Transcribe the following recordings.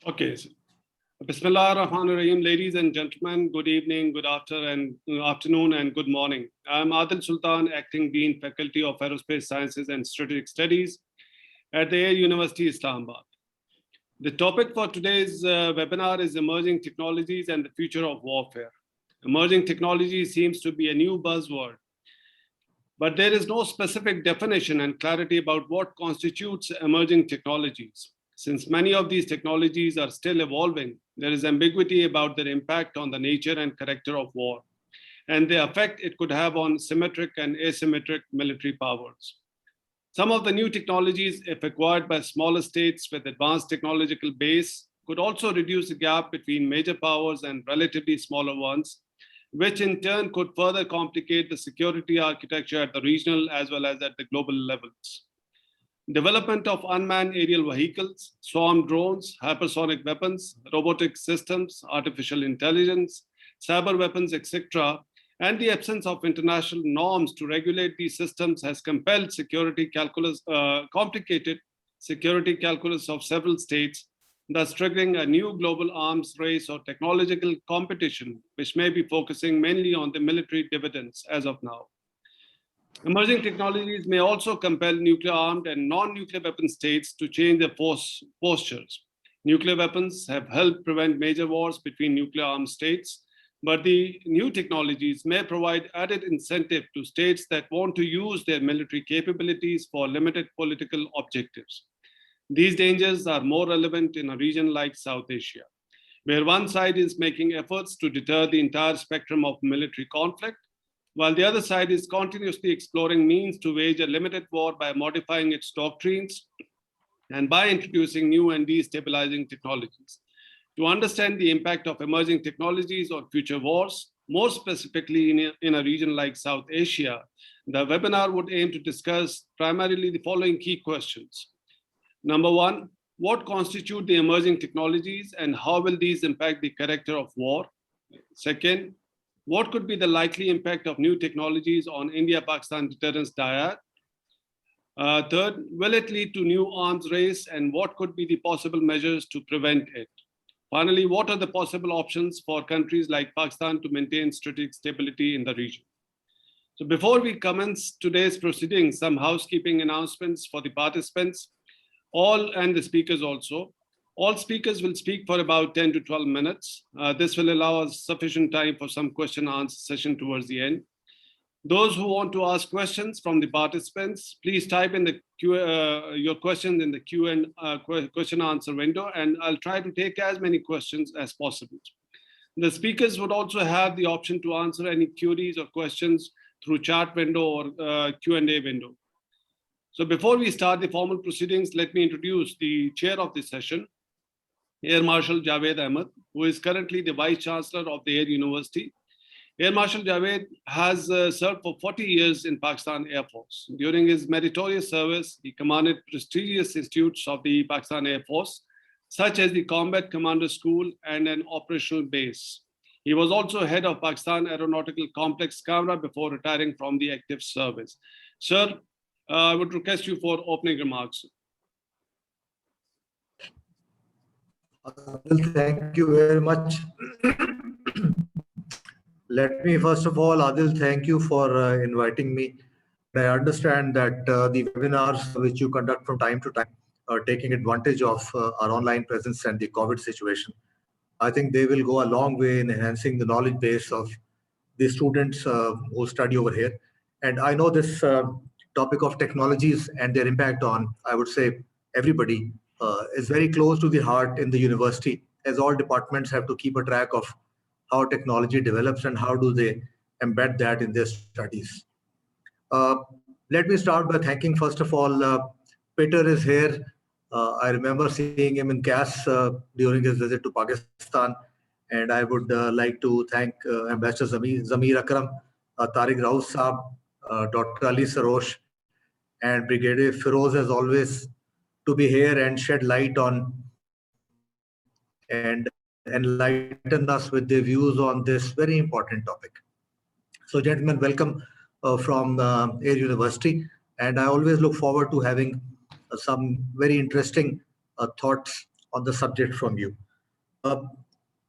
Okay. Bismillah ar-Rahman ar-Rahim. Ladies and gentlemen, good evening, good afternoon, and good morning. I'm Adil Sultan, Acting Dean, Faculty of Aerospace Sciences and Strategic Studies at the Air University Islamabad. The topic for today's webinar is Emerging Technologies and the Future of Warfare. Emerging technology seems to be a new buzzword, but there is no specific definition and clarity about what constitutes emerging technologies. Since many of these technologies are still evolving, there is ambiguity about their impact on the nature and character of war, and the effect it could have on symmetric and asymmetric military powers. Some of the new technologies, if acquired by smaller states with advanced technological base, could also reduce the gap between major powers and relatively smaller ones, which in turn could further complicate the security architecture at the regional as well as at the global levels. Development of unmanned aerial vehicles, swarm drones, hypersonic weapons, robotic systems, artificial intelligence, cyber weapons, etc., and the absence of international norms to regulate these systems has compelled complicated security calculus of several states, thus triggering a new global arms race or technological competition, which may be focusing mainly on the military dividends as of now. Emerging technologies may also compel nuclear-armed and non-nuclear weapon states to change their postures. Nuclear weapons have helped prevent major wars between nuclear-armed states, but the new technologies may provide added incentive to states that want to use their military capabilities for limited political objectives. These dangers are more relevant in a region like South Asia, where one side is making efforts to deter the entire spectrum of military conflict, while the other side is continuously exploring means to wage a limited war by modifying its doctrines and by introducing new and destabilizing technologies. To understand the impact of emerging technologies on future wars, more specifically in a region like South Asia, the webinar would aim to discuss primarily the following key questions. Number one, what constitute the emerging technologies and how will these impact the character of war? Second, what could be the likely impact of new technologies on India-Pakistan deterrence dyad? Third, will it lead to new arms race and what could be the possible measures to prevent it? Finally, what are the possible options for countries like Pakistan to maintain strategic stability in the region? So before we commence today's proceedings, some housekeeping announcements for the participants, and the speakers also. All speakers will speak for about 10 to 12 minutes. This will allow us sufficient time for some question and answer session towards the end. Those who want to ask questions from the participants, please type in your questions in the question and answer window, and I'll try to take as many questions as possible. The speakers would also have the option to answer any queries or questions through chat window or Q&A window. So before we start the formal proceedings, let me introduce the chair of this session, Air Marshal Javed Ahmed, who is currently the Vice Chancellor of the Air University. Air Marshal Javed has served for 40 years in Pakistan Air Force. During his meritorious service, he commanded prestigious institutes of the Pakistan Air Force, such as the Combat Commander School and an operational base. He was also head of Pakistan Aeronautical Complex Camera before retiring from the active service. Sir, I would request you for opening remarks. Thank you very much. Let me first of all, Adil, thank you for inviting me. I understand that the webinars which you conduct from time to time are taking advantage of our online presence and the COVID situation. I think they will go a long way in enhancing the knowledge base of the students who study over here. And I know this topic of technologies and their impact on, I would say, everybody is very close to the heart in the university, as all departments have to keep a track of how technology develops and how do they embed that in their studies. Let me start by thanking, first of all, Peter is here. I remember seeing him in CAS during his visit to Pakistan. And I would like to thank Ambassador Zamir Akram, Tariq Rauf Saab, Dr. Ali Sarosh, and Brigadier Firoz, as always, to be here and shed light on and enlighten us with their views on this very important topic. So, gentlemen, welcome from Air University. And I always look forward to having some very interesting thoughts on the subject from you. Uh,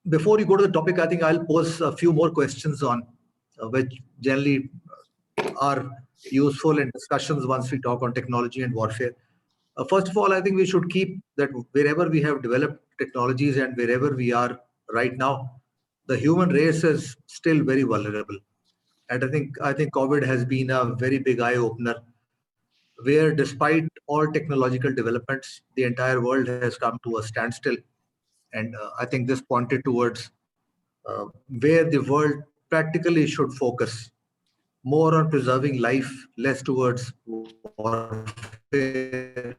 Before you go to the topic, I think I'll pose a few more questions on which generally are useful in discussions once we talk on technology and warfare. First of all, I think we should keep that wherever we have developed technologies and wherever we are right now, the human race is still very vulnerable. And I think COVID has been a very big eye opener, where despite all technological developments, the entire world has come to a standstill. And I think this pointed towards where the world practically should focus more on preserving life, less towards warfare,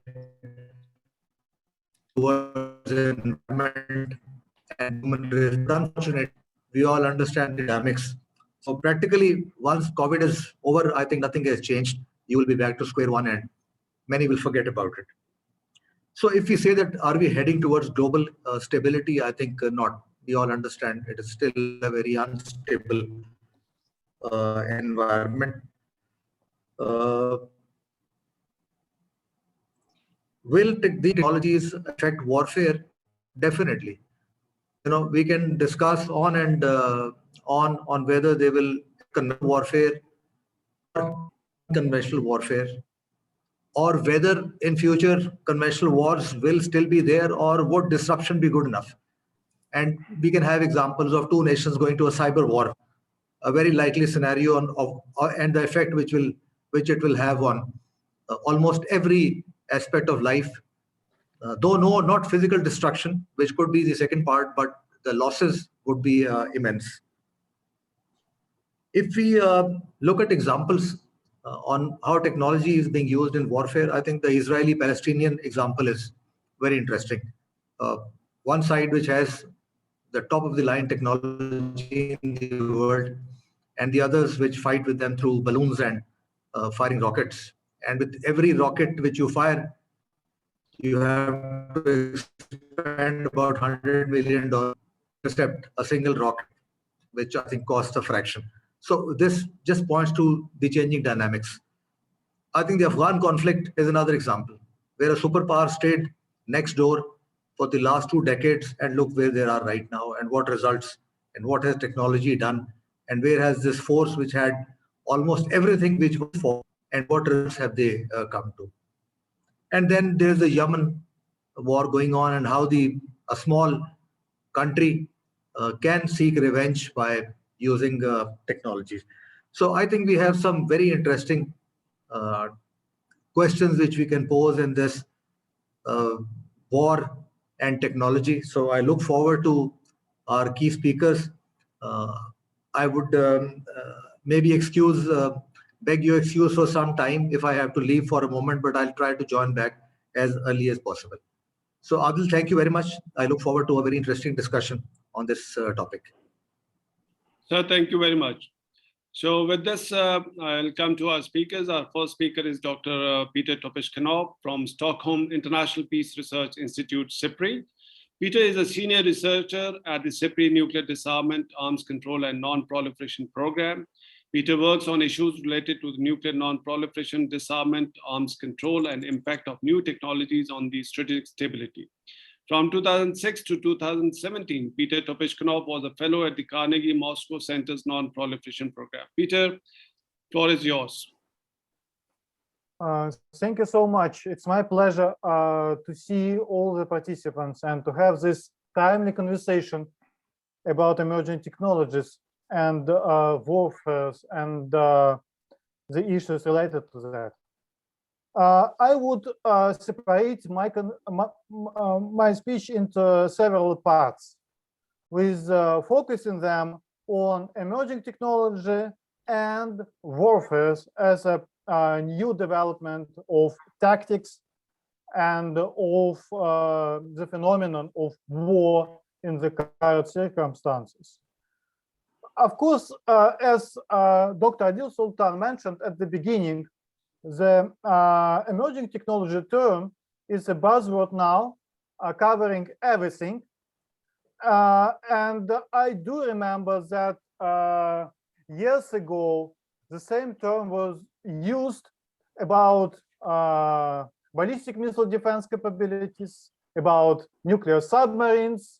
towards environment and human race. But unfortunately, we all understand the dynamics. So practically, once COVID is over, I think nothing has changed. You will be back to square one, and many will forget about it. So if we say that, are we heading towards global stability? I think not. We all understand it is still a very unstable environment. Uh, will these technologies affect warfare? Definitely. We can discuss on and on whether they will conventional warfare or unconventional warfare, or whether in future conventional wars will still be there, or would disruption be good enough. And we can have examples of two nations going to a cyber war, a very likely scenario and the effect which it will have on almost every aspect of life. Though no, not physical destruction, which could be the second part, but the losses would be immense. If we look at examples on how technology is being used in warfare, I think the Israeli-Palestinian example is very interesting. Uh, One side which has the top of the line technology in the world, and the others which fight with them through balloons and firing rockets. And with every rocket which you fire, you have to spend about $100 million intercept a single rocket, which I think costs a fraction. So this just points to the changing dynamics. I think the Afghan conflict is another example where a superpower stayed next door for the last 2 decades, and look where they are right now and what results and what has technology done, and where has this force which had almost everything which was for, and what results have they come to. And then there's the Yemen war going on, and how a small country can seek revenge by using technologies. So I think we have some very interesting uh, questions which we can pose in this uh, war and technology. So I look forward to our key speakers. Uh, I would maybe beg your excuse for some time if I have to leave for a moment, but I'll try to join back as early as possible. So Adil, thank you very much. I look forward to a very interesting discussion on this topic. Sir, thank you very much. So with this, I'll come to our speakers. Our first speaker is Dr. Peter Topeshkanov from Stockholm International Peace Research Institute, SIPRI. Peter is a senior researcher at the SIPRI Nuclear Disarmament, Arms Control and Non-Proliferation Program. Peter works on issues related to the nuclear non-proliferation, disarmament, arms control, and impact of new technologies on the strategic stability. From 2006 to 2017, Peter Topeshkanov was a fellow at the Carnegie Moscow Center's Non-Proliferation Program. Peter, floor is yours. Thank you so much. It's my pleasure to see all the participants and to have this timely conversation about emerging technologies and warfare and the issues related to that. I would separate my speech into several parts, with focusing them on emerging technology and warfare as a new development of tactics and of the phenomenon of war in the current circumstances. Of course, as Dr. Adil Sultan mentioned at the beginning, the emerging technology term is a buzzword now, covering everything. And I do remember that years ago, the same term was used about ballistic missile defense capabilities, about nuclear submarines,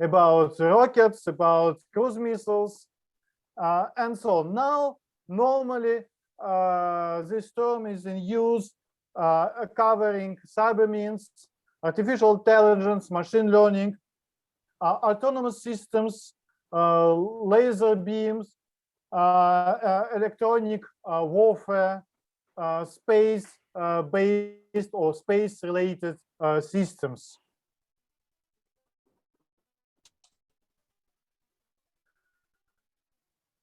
about rockets, about cruise missiles, and so on. Now, normally, this term is in use covering cyber means, artificial intelligence, machine learning, autonomous systems, laser beams, electronic warfare, space-based or space-related systems.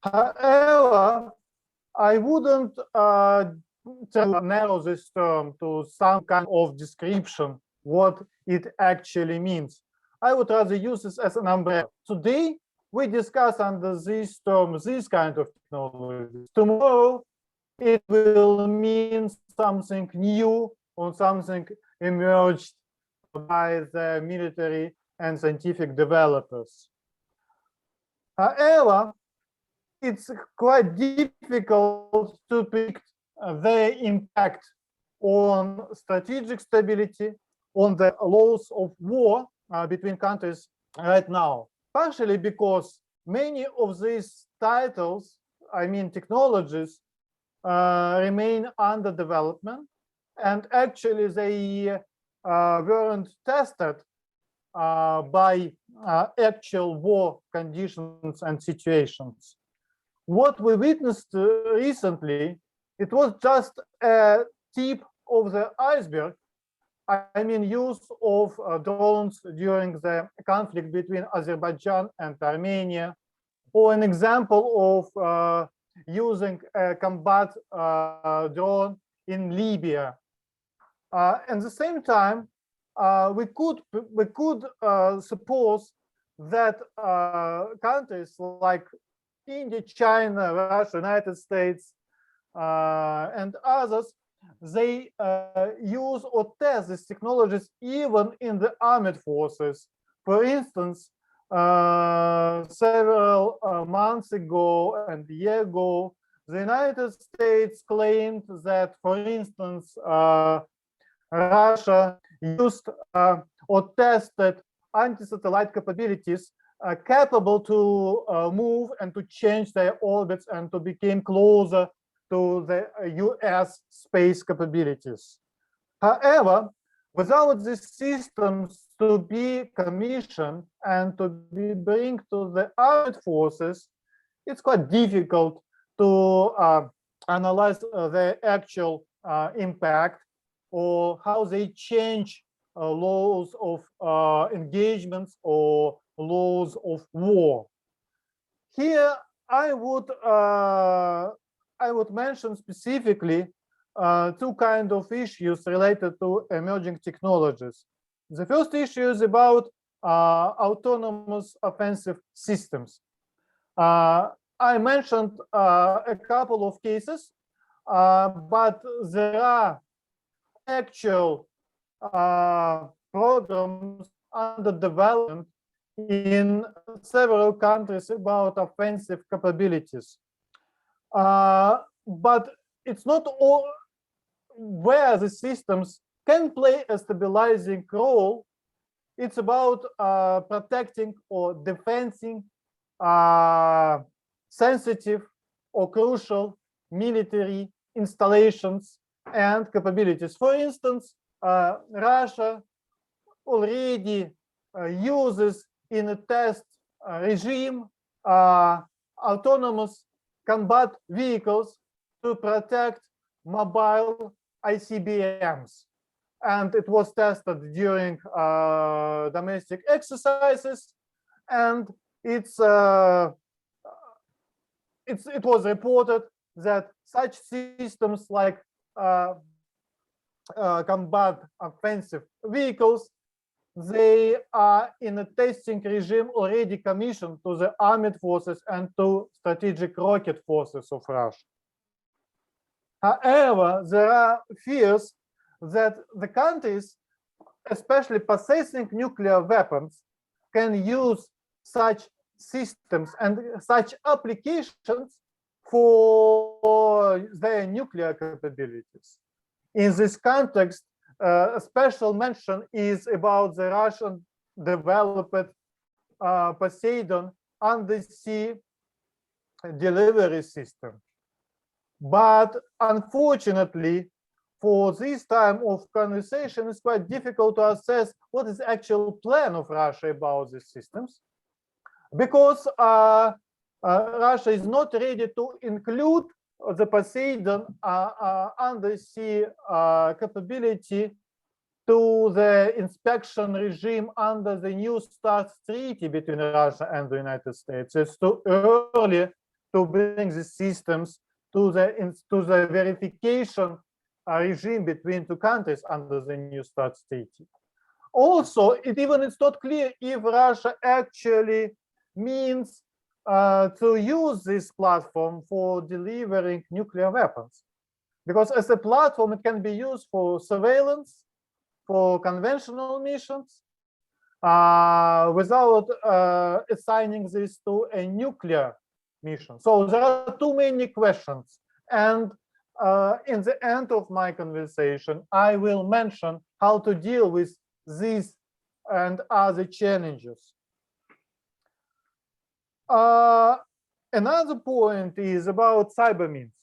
However, I wouldn't narrow this term to some kind of description, what it actually means. I would rather use this as an umbrella. Today, we discuss under this term, this kind of technology. Tomorrow, it will mean something new or something emerged by the military and scientific developers. However, it's quite difficult to predict their impact on strategic stability, on the laws of war between countries right now. Partially because many of these titles, I mean technologies, remain under development, and actually they weren't tested by actual war conditions and situations. What we witnessed recently, it was just a tip of the iceberg. I mean, use of drones during the conflict between Azerbaijan and Armenia, or an example of using a combat drone in Libya. At the same time, we could suppose that countries like India, China, Russia, United States, and others, they use or test these technologies even in the armed forces. For instance, several months ago and a year ago, the United States claimed that, for instance, Russia used or tested anti-satellite capabilities capable to move and to change their orbits and to become closer to the US space capabilities. However, without these systems to be commissioned and to be bring to the armed forces, it's quite difficult to analyze the actual impact or how they change laws of engagements or laws of war. Here, I would mention specifically two kinds of issues related to emerging technologies. The first issue is about autonomous offensive systems. I mentioned a couple of cases, but there are actual programs under development in several countries about offensive capabilities. But it's not all where the systems can play a stabilizing role. It's about protecting or defending sensitive or crucial military installations and capabilities. For instance, Russia already uses in a test regime autonomous combat vehicles to protect mobile ICBMs. And it was tested during domestic exercises, and it was reported that such systems like combat offensive vehicles, they are in a testing regime already commissioned to the armed forces and to strategic rocket forces of Russia. However, there are fears that the countries, especially possessing nuclear weapons, can use such systems and such applications for their nuclear capabilities. In this context, a special mention is about the Russian developed Poseidon undersea delivery system. But unfortunately, for this time of conversation, it's quite difficult to assess what is the actual plan of Russia about these systems, because Russia is not ready to include the Poseidon undersea capability to the inspection regime under the New START treaty between Russia and the United States. It's too early to bring these systems to the verification regime between two countries under the New START treaty. Also, it's not clear if Russia actually means to use this platform for delivering nuclear weapons, because as a platform it can be used for surveillance, for conventional missions, without assigning this to a nuclear mission. So there are too many questions, and in the end of my conversation I will mention how to deal with these and other challenges. Another point is about cyber means.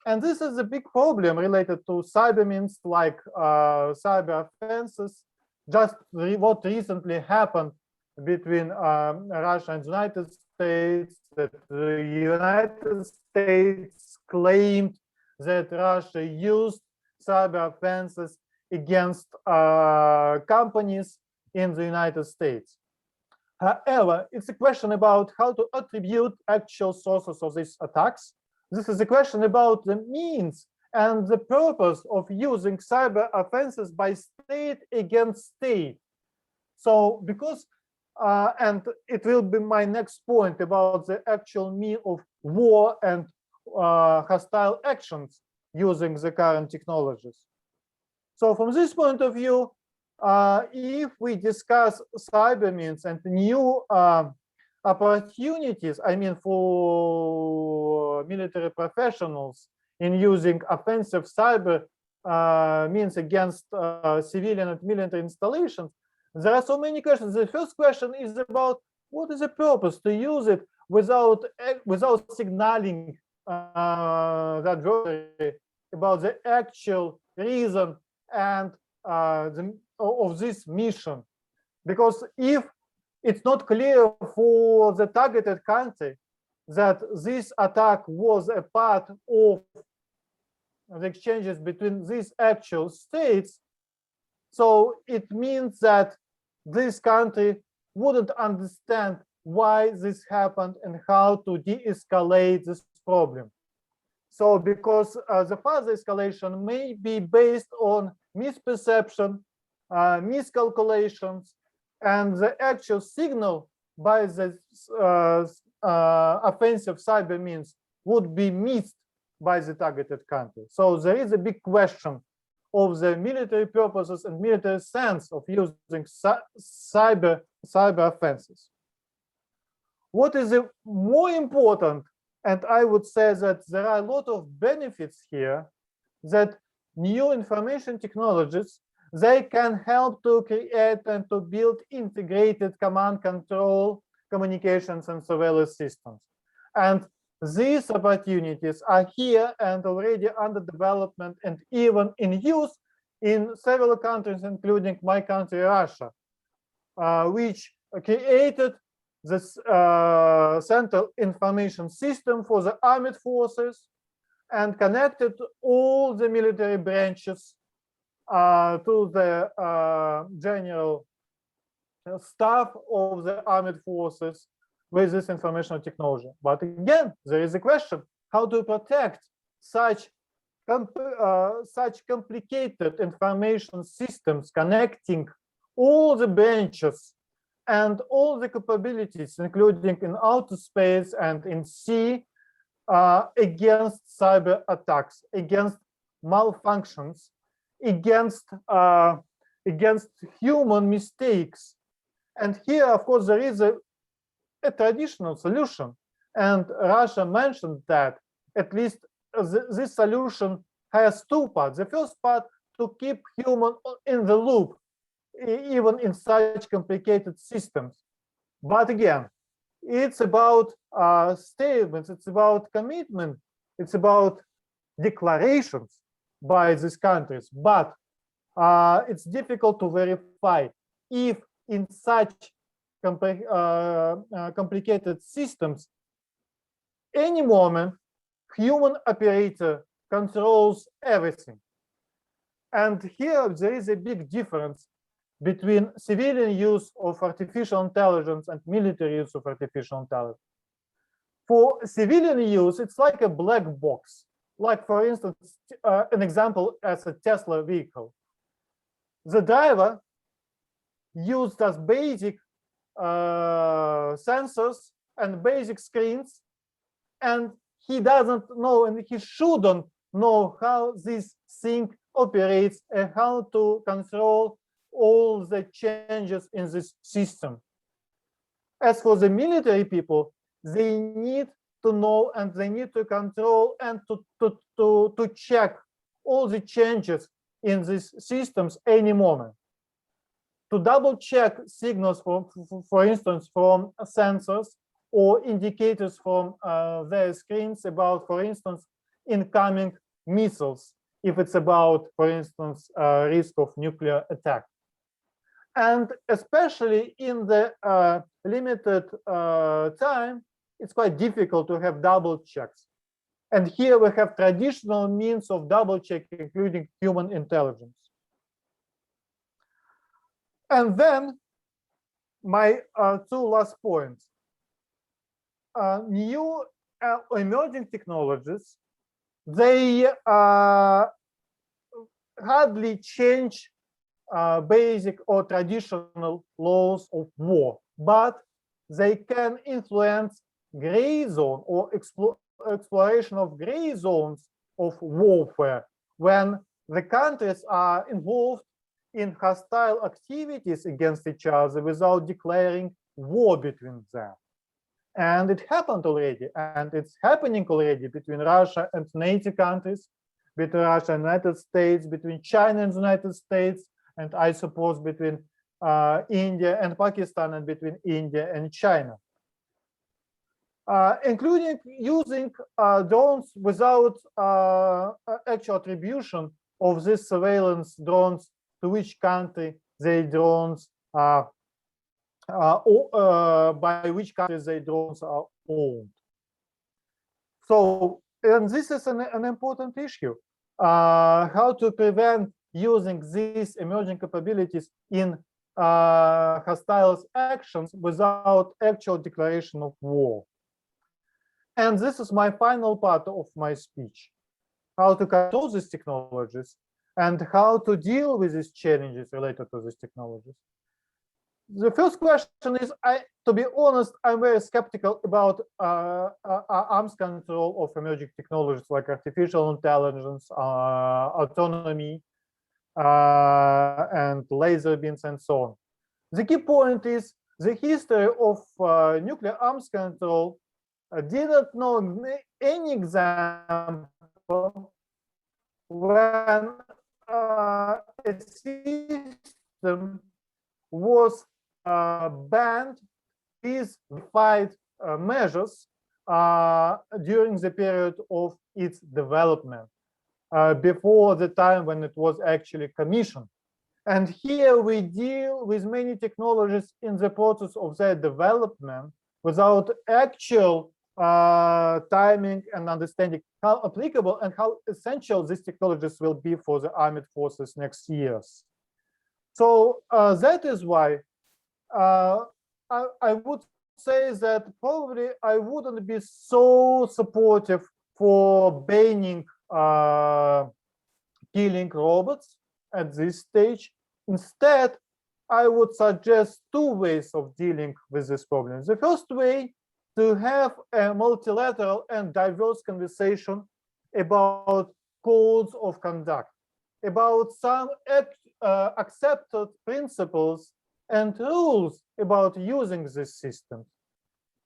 And this is a big problem related to cyber means, like cyber offenses. Just what recently happened between Russia and the United States, that the United States claimed that Russia used cyber offenses against companies in the United States. However, it's a question about how to attribute actual sources of these attacks. This is a question about the means and the purpose of using cyber offenses by state against state. So because, and it will be my next point about the actual mean of war and hostile actions using the current technologies. So from this point of view, if we discuss cyber means and new opportunities, I mean, for military professionals in using offensive cyber means against civilian and military installations, there are so many questions. The first question is about what is the purpose to use it without signaling that adversary about the actual reason and of this mission. Because if it's not clear for the targeted country that this attack was a part of the exchanges between these actual states, so it means that this country wouldn't understand why this happened and how to de-escalate this problem. So because the further escalation may be based on misperception, miscalculations, and the actual signal by the offensive cyber means would be missed by the targeted country. So there is a big question of the military purposes and military sense of using cyber offenses. What is more important, and I would say that there are a lot of benefits here, that new information technologies, they can help to create and to build integrated command control, communications, and surveillance systems. And these opportunities are here and already under development and even in use in several countries, including my country, Russia, which created this central information system for the armed forces and connected all the military branches to the general staff of the armed forces with this information technology. But again, there is a question how to protect such complicated information systems connecting all the branches and all the capabilities, including in outer space and in sea, against cyber attacks, against malfunctions, against human mistakes. And here, of course, there is a traditional solution, and Russia mentioned that at least this solution has two parts. The first part, to keep human in the loop, even in such complicated systems. But again, it's about statements, it's about commitment, it's about declarations by these countries. But it's difficult to verify if in such complicated systems, any moment, human operator controls everything. And here there is a big difference between civilian use of artificial intelligence and military use of artificial intelligence. For civilian use, it's like a black box. Like, for instance, an example as a Tesla vehicle. The driver used as basic sensors and basic screens, and he doesn't know and he shouldn't know how this thing operates and how to control all the changes in this system. As for the military people, they need to know and they need to control and to check all the changes in these systems any moment. To double check signals, for instance, from sensors or indicators from their screens about, for instance, incoming missiles, if it's about, for instance, risk of nuclear attack. And especially in the limited time, it's quite difficult to have double checks. And here we have traditional means of double check, including human intelligence. And then my two last points. New emerging technologies, they hardly change basic or traditional laws of war, but they can influence gray zone or exploration of gray zones of warfare when the countries are involved in hostile activities against each other without declaring war between them. And it happened already, and it's happening already between Russia and NATO countries, between Russia and the United States, between China and the United States, and I suppose between India and Pakistan, and between India and China. Including using drones without actual attribution of these surveillance drones to which country they drones by which countries they drones are owned. So, and this is an important issue, how to prevent using these emerging capabilities in hostile actions without actual declaration of war. And this is my final part of my speech, how to control these technologies and how to deal with these challenges related to these technologies. The first question is, to be honest, I'm very skeptical about arms control of emerging technologies like artificial intelligence, autonomy, and laser beams, and so on. The key point is the history of nuclear arms control didn't know any example when a system was banned with defined measures during the period of its development, before the time when it was actually commissioned. And here we deal with many technologies in the process of their development without actual timing and understanding how applicable and how essential these technologies will be for the armed forces next years. So that is why I would say that probably I wouldn't be so supportive for banning killing robots at this stage. Instead, I would suggest two ways of dealing with this problem. The first way, to have a multilateral and diverse conversation about codes of conduct, about some accepted principles and rules about using this system,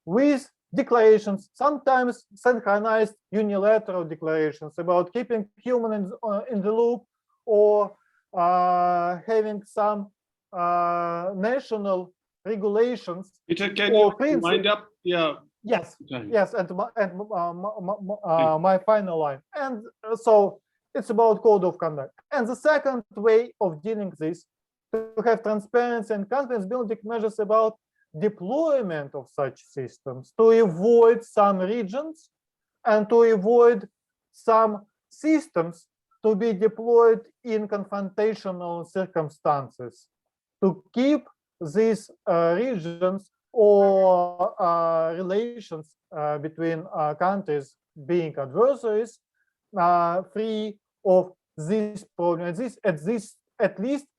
with declarations, sometimes synchronized unilateral declarations about keeping human in the loop, or having some national regulations Peter, can you or principles. wind up? Yeah. Yes, Right. yes, and my final line. And so it's about code of conduct. And the second way of dealing this, to have transparency and confidence building measures about deployment of such systems to avoid some regions and to avoid some systems to be deployed in confrontational circumstances, to keep these regions or relations between countries being adversaries free of this problem, at least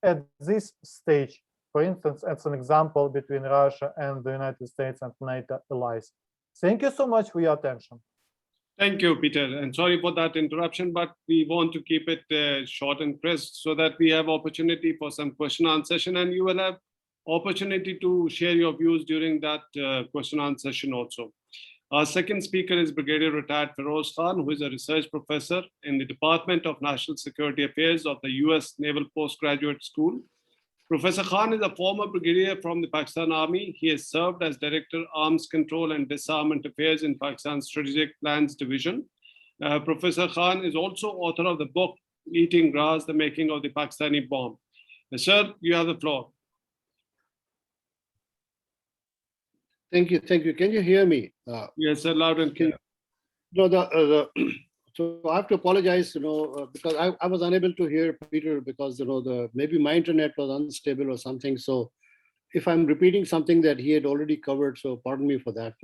at this stage. For instance, as an example between Russia and the United States and NATO allies. Thank you so much for your attention. Thank you, Peter. And sorry for that interruption, but we want to keep it short and crisp so that we have opportunity for some question answer session, and you will have opportunity to share your views during that question answer session also. Our second speaker is Brigadier Retired Feroz Khan, who is a research professor in the Department of National Security Affairs of the US Naval Postgraduate School. Professor Khan is a former brigadier from the Pakistan Army. He has served as Director, Arms Control and Disarmament Affairs in Pakistan's Strategic Plans Division. Professor Khan is also author of the book, Eating Grass, The Making of the Pakistani Bomb. Sir, you have the floor. Thank you. Thank you. Can you hear me? Yes, sir, loud and clear. No, so I have to apologize, because I was unable to hear Peter because, maybe my internet was unstable or something. So if I'm repeating something that he had already covered, so pardon me for that,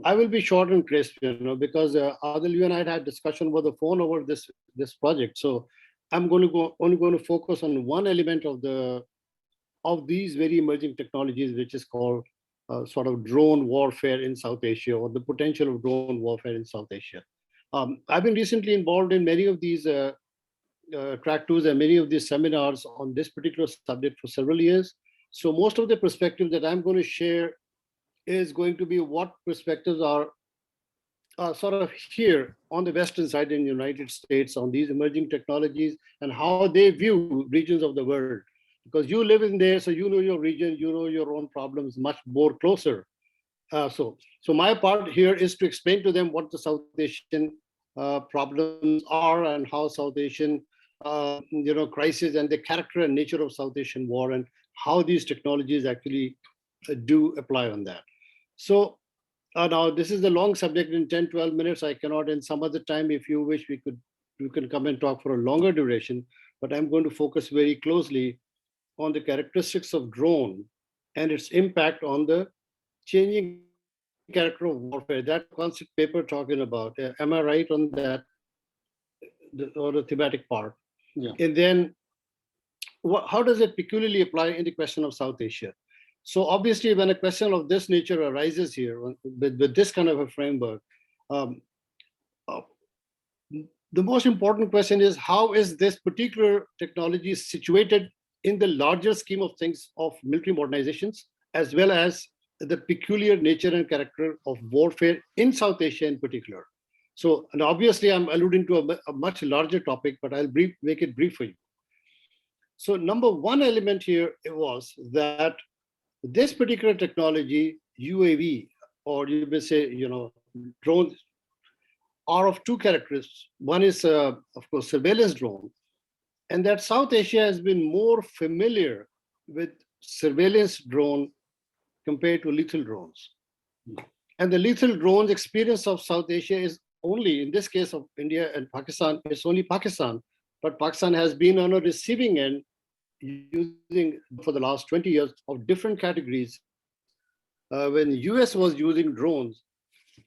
I will be short and crisp, because Adil, you and I had discussion over the phone over this project. So I'm only going to focus on one element of these very emerging technologies, which is called sort of drone warfare in South Asia, or the potential of drone warfare in South Asia. I've been recently involved in many of these track tours and many of these seminars on this particular subject for several years. So most of the perspectives that I'm going to share is going to be what perspectives are sort of here on the Western side in the United States on these emerging technologies and how they view regions of the world. Because you live in there, so you know your region, you know your own problems much more closer. So my part here is to explain to them what the South Asian problems are and how South Asian crisis and the character and nature of South Asian war and how these technologies actually do apply on that. So now this is a long subject in 10, 12 minutes. I cannot, in some other time, if you wish, you can come and talk for a longer duration, but I'm going to focus very closely on the characteristics of drone and its impact on the changing character of warfare. That concept paper talking about, am I right on that, or the thematic part? Yeah. And then how does it peculiarly apply in the question of South Asia? So obviously, when a question of this nature arises here with this kind of a framework, the most important question is, how is this particular technology situated in the larger scheme of things of military modernizations, as well as the peculiar nature and character of warfare in South Asia in particular? So, and obviously I'm alluding to a much larger topic, but I'll make it brief for you. So number one element here was that this particular technology, UAV, or you may say, drones, are of two characteristics. One is, of course, surveillance drone, and that South Asia has been more familiar with surveillance drone compared to lethal drones. And the lethal drones experience of South Asia is only, in this case of India and Pakistan, it's only Pakistan, but Pakistan has been on a receiving end using for the last 20 years of different categories. When the US was using drones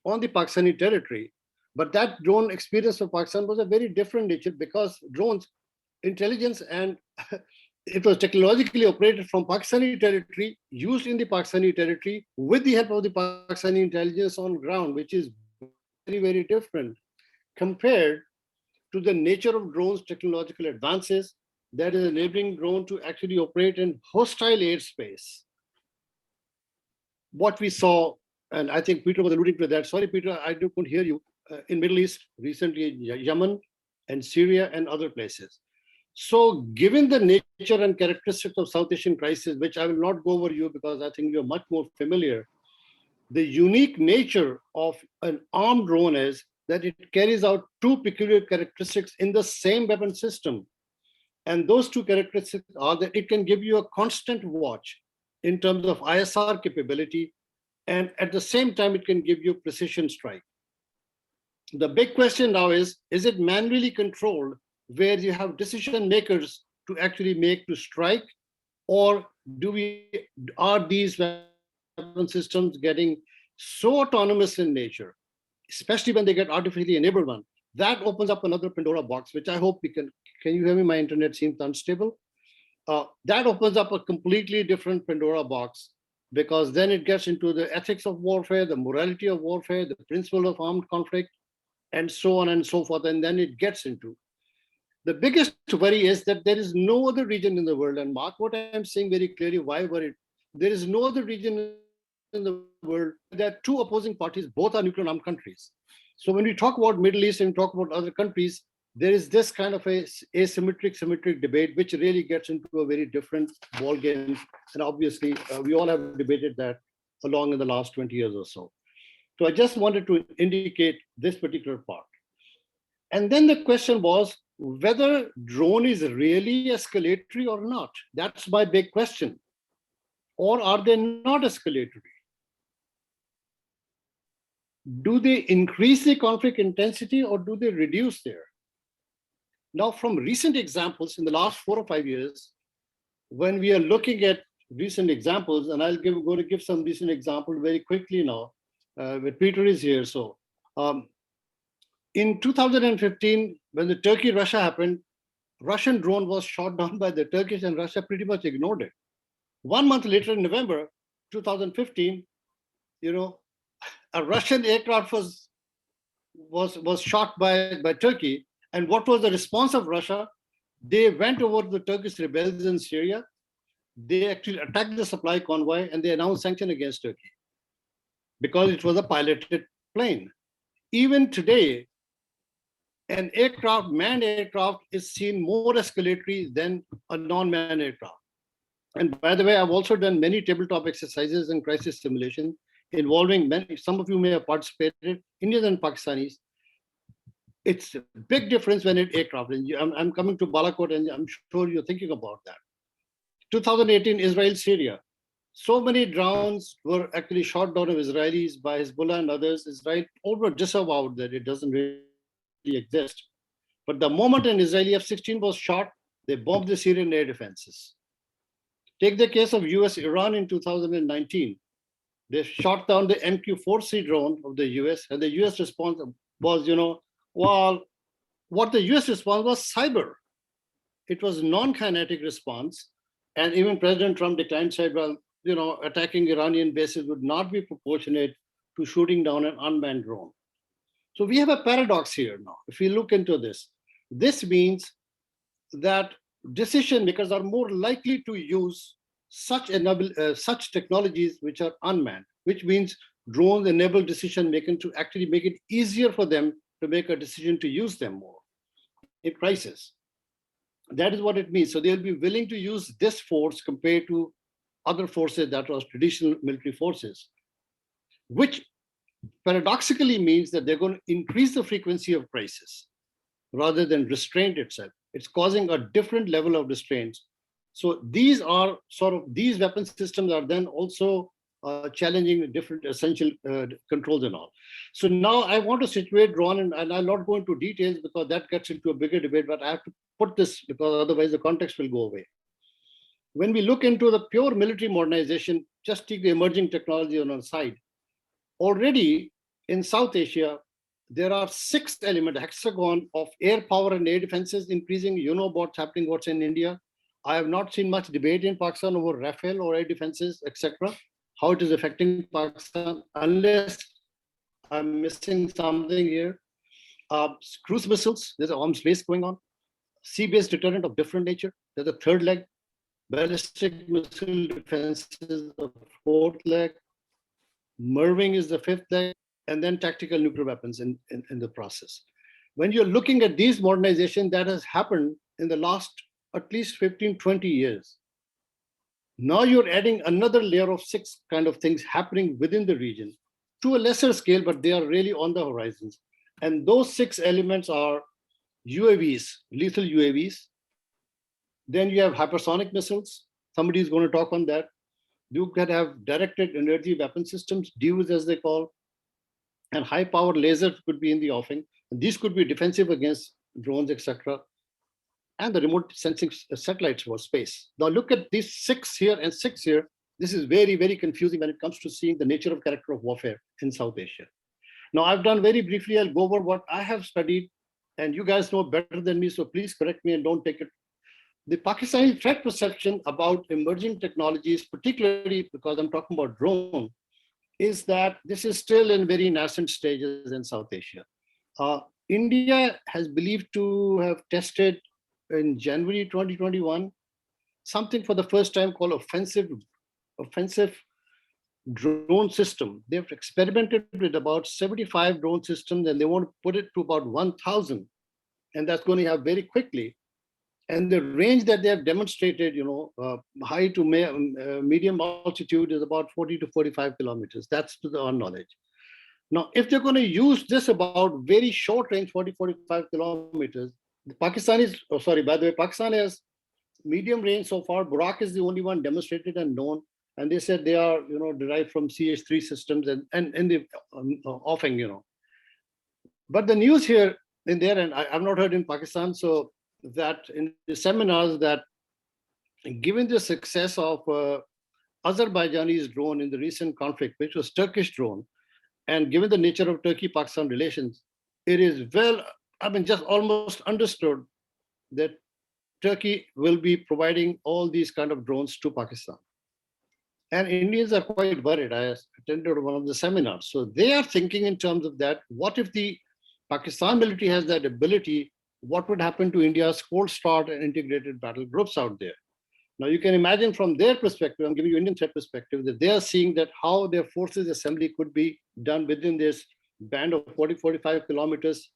on the Pakistani territory, but that drone experience of Pakistan was a very different nature, because drones, intelligence, and it was technologically operated from Pakistani territory, used in the Pakistani territory with the help of the Pakistani intelligence on ground, which is very, very different compared to the nature of drones' technological advances that is enabling drone to actually operate in hostile airspace. What we saw, and I think Peter was alluding to that. Sorry, Peter, I couldn't hear you. In Middle East, recently Yemen and Syria and other places. So given the nature and characteristics of South Asian crisis, which I will not go over you because I think you're much more familiar, the unique nature of an armed drone is that it carries out two peculiar characteristics in the same weapon system. And those two characteristics are that it can give you a constant watch in terms of ISR capability, and at the same time, it can give you precision strike. The big question now is it manually controlled where you have decision makers to actually make to strike, or are these weapon systems getting so autonomous in nature, especially when they get artificially enabled one? That opens up another Pandora box, which I hope we can you hear me? My internet seems unstable. That opens up a completely different Pandora box, because then it gets into the ethics of warfare, the morality of warfare, the principle of armed conflict, and so on and so forth. And then it gets into the biggest worry is that there is no other region in the world, and mark what I'm saying very clearly, why worried? There is no other region in the world. There are two opposing parties, both are nuclear armed countries. So when we talk about Middle East and talk about other countries, there is this kind of a symmetric debate, which really gets into a very different ball game. And obviously, we all have debated that along in the last 20 years or so. So I just wanted to indicate this particular part. And then the question was whether drone is really escalatory or not. That's my big question. Or are they not escalatory? Do they increase the conflict intensity or do they reduce there? Now, from recent examples in the last 4 or 5 years, when we are looking at recent examples, and I'll going to give some recent examples very quickly now, but Peter is here. So in 2015, when the Turkey-Russia happened, Russian drone was shot down by the Turkish, and Russia pretty much ignored it. 1 month later, in November 2015, a Russian aircraft was shot by Turkey. And what was the response of Russia? They went over the Turkish rebels in Syria. They actually attacked the supply convoy, and they announced sanction against Turkey because it was a piloted plane. Even today, an aircraft, manned aircraft, is seen more escalatory than a non-manned aircraft. And by the way, I've also done many tabletop exercises and crisis simulation involving many, some of you may have participated, Indians and Pakistanis. It's a big difference when it's aircraft. And I'm coming to Balakot, and I'm sure you're thinking about that. 2018, Israel, Syria. So many drones were actually shot down of Israelis by Hezbollah and others. Israel over disavowed that it doesn't really exist. But the moment an Israeli F-16 was shot, they bombed the Syrian air defenses. Take the case of US-Iran in 2019. They shot down the MQ-4C drone of the US, and the US response was, well, what the US response was cyber. It was non-kinetic response. And even President Trump declined, said, well, attacking Iranian bases would not be proportionate to shooting down an unmanned drone. So we have a paradox here now. If we look into this, this means that decision makers are more likely to use such technologies which are unmanned, which means drones enable decision making to actually make it easier for them to make a decision to use them more in crisis. That is what it means. So they'll be willing to use this force compared to other forces that was traditional military forces, which paradoxically means that they're going to increase the frequency of crisis rather than restraint itself. It's causing a different level of restraints. So these are these weapon systems are then also challenging different essential controls and all. So now I want to situate drone, and I'll not go into details because that gets into a bigger debate, but I have to put this because otherwise the context will go away. When we look into the pure military modernization, just take the emerging technology on the side. Already in South Asia, there are 6 element hexagon of air power and air defenses increasing. You know what's happening, what's in India. I have not seen much debate in Pakistan over Rafale or air defenses, etc. How it is affecting Pakistan, unless I'm missing something here. Cruise missiles, there's an arms race going on. Sea-based deterrent of different nature, there's a third leg. Ballistic missile defenses, the 4th leg. MIRVing is the 5th leg, and then tactical nuclear weapons in the process. When you're looking at these modernization that has happened in the last at least 15, 20 years. Now you're adding another layer of 6 kind of things happening within the region to a lesser scale, but they are really on the horizons. And those 6 elements are UAVs, lethal UAVs. Then you have hypersonic missiles. Somebody is going to talk on that. You can have directed energy weapon systems, DUs as they call, and high power lasers could be in the offing. And these could be defensive against drones, etc. And the remote sensing satellites for space. Now look at these 6 here and 6 here. This is very, very confusing when it comes to seeing the nature of character of warfare in South Asia. Now I've done very briefly, I'll go over what I have studied, and you guys know better than me, so please correct me and don't take it. The Pakistani threat perception about emerging technologies, particularly because I'm talking about drone, is that this is still in very nascent stages in South Asia. India has believed to have tested in January 2021 something for the first time called offensive drone system. They've experimented with about 75 drone systems, and they want to put it to about 1,000, and that's going to have very quickly. And the range that they have demonstrated, high to medium altitude is about 40 to 45 kilometers. That's to our knowledge. Now, if they're going to use this about very short range, 40, 45 kilometers, the Pakistanis, by the way, Pakistan has medium range so far. Burak is the only one demonstrated and known. And they said they are, derived from CH-3 systems and in the offing, But the news here in there, and I've not heard in Pakistan, so that in the seminars that given the success of Azerbaijani's drone in the recent conflict, which was Turkish drone, and given the nature of Turkey-Pakistan relations, it is just almost understood that Turkey will be providing all these kind of drones to Pakistan. And Indians are quite worried. I attended one of the seminars. So they are thinking in terms of that, what if the Pakistan military has that ability, what would happen to India's cold start and integrated battle groups out there? Now you can imagine from their perspective, I'm giving you Indian threat perspective, that they are seeing that how their forces assembly could be done within this band of 40, 45 kilometers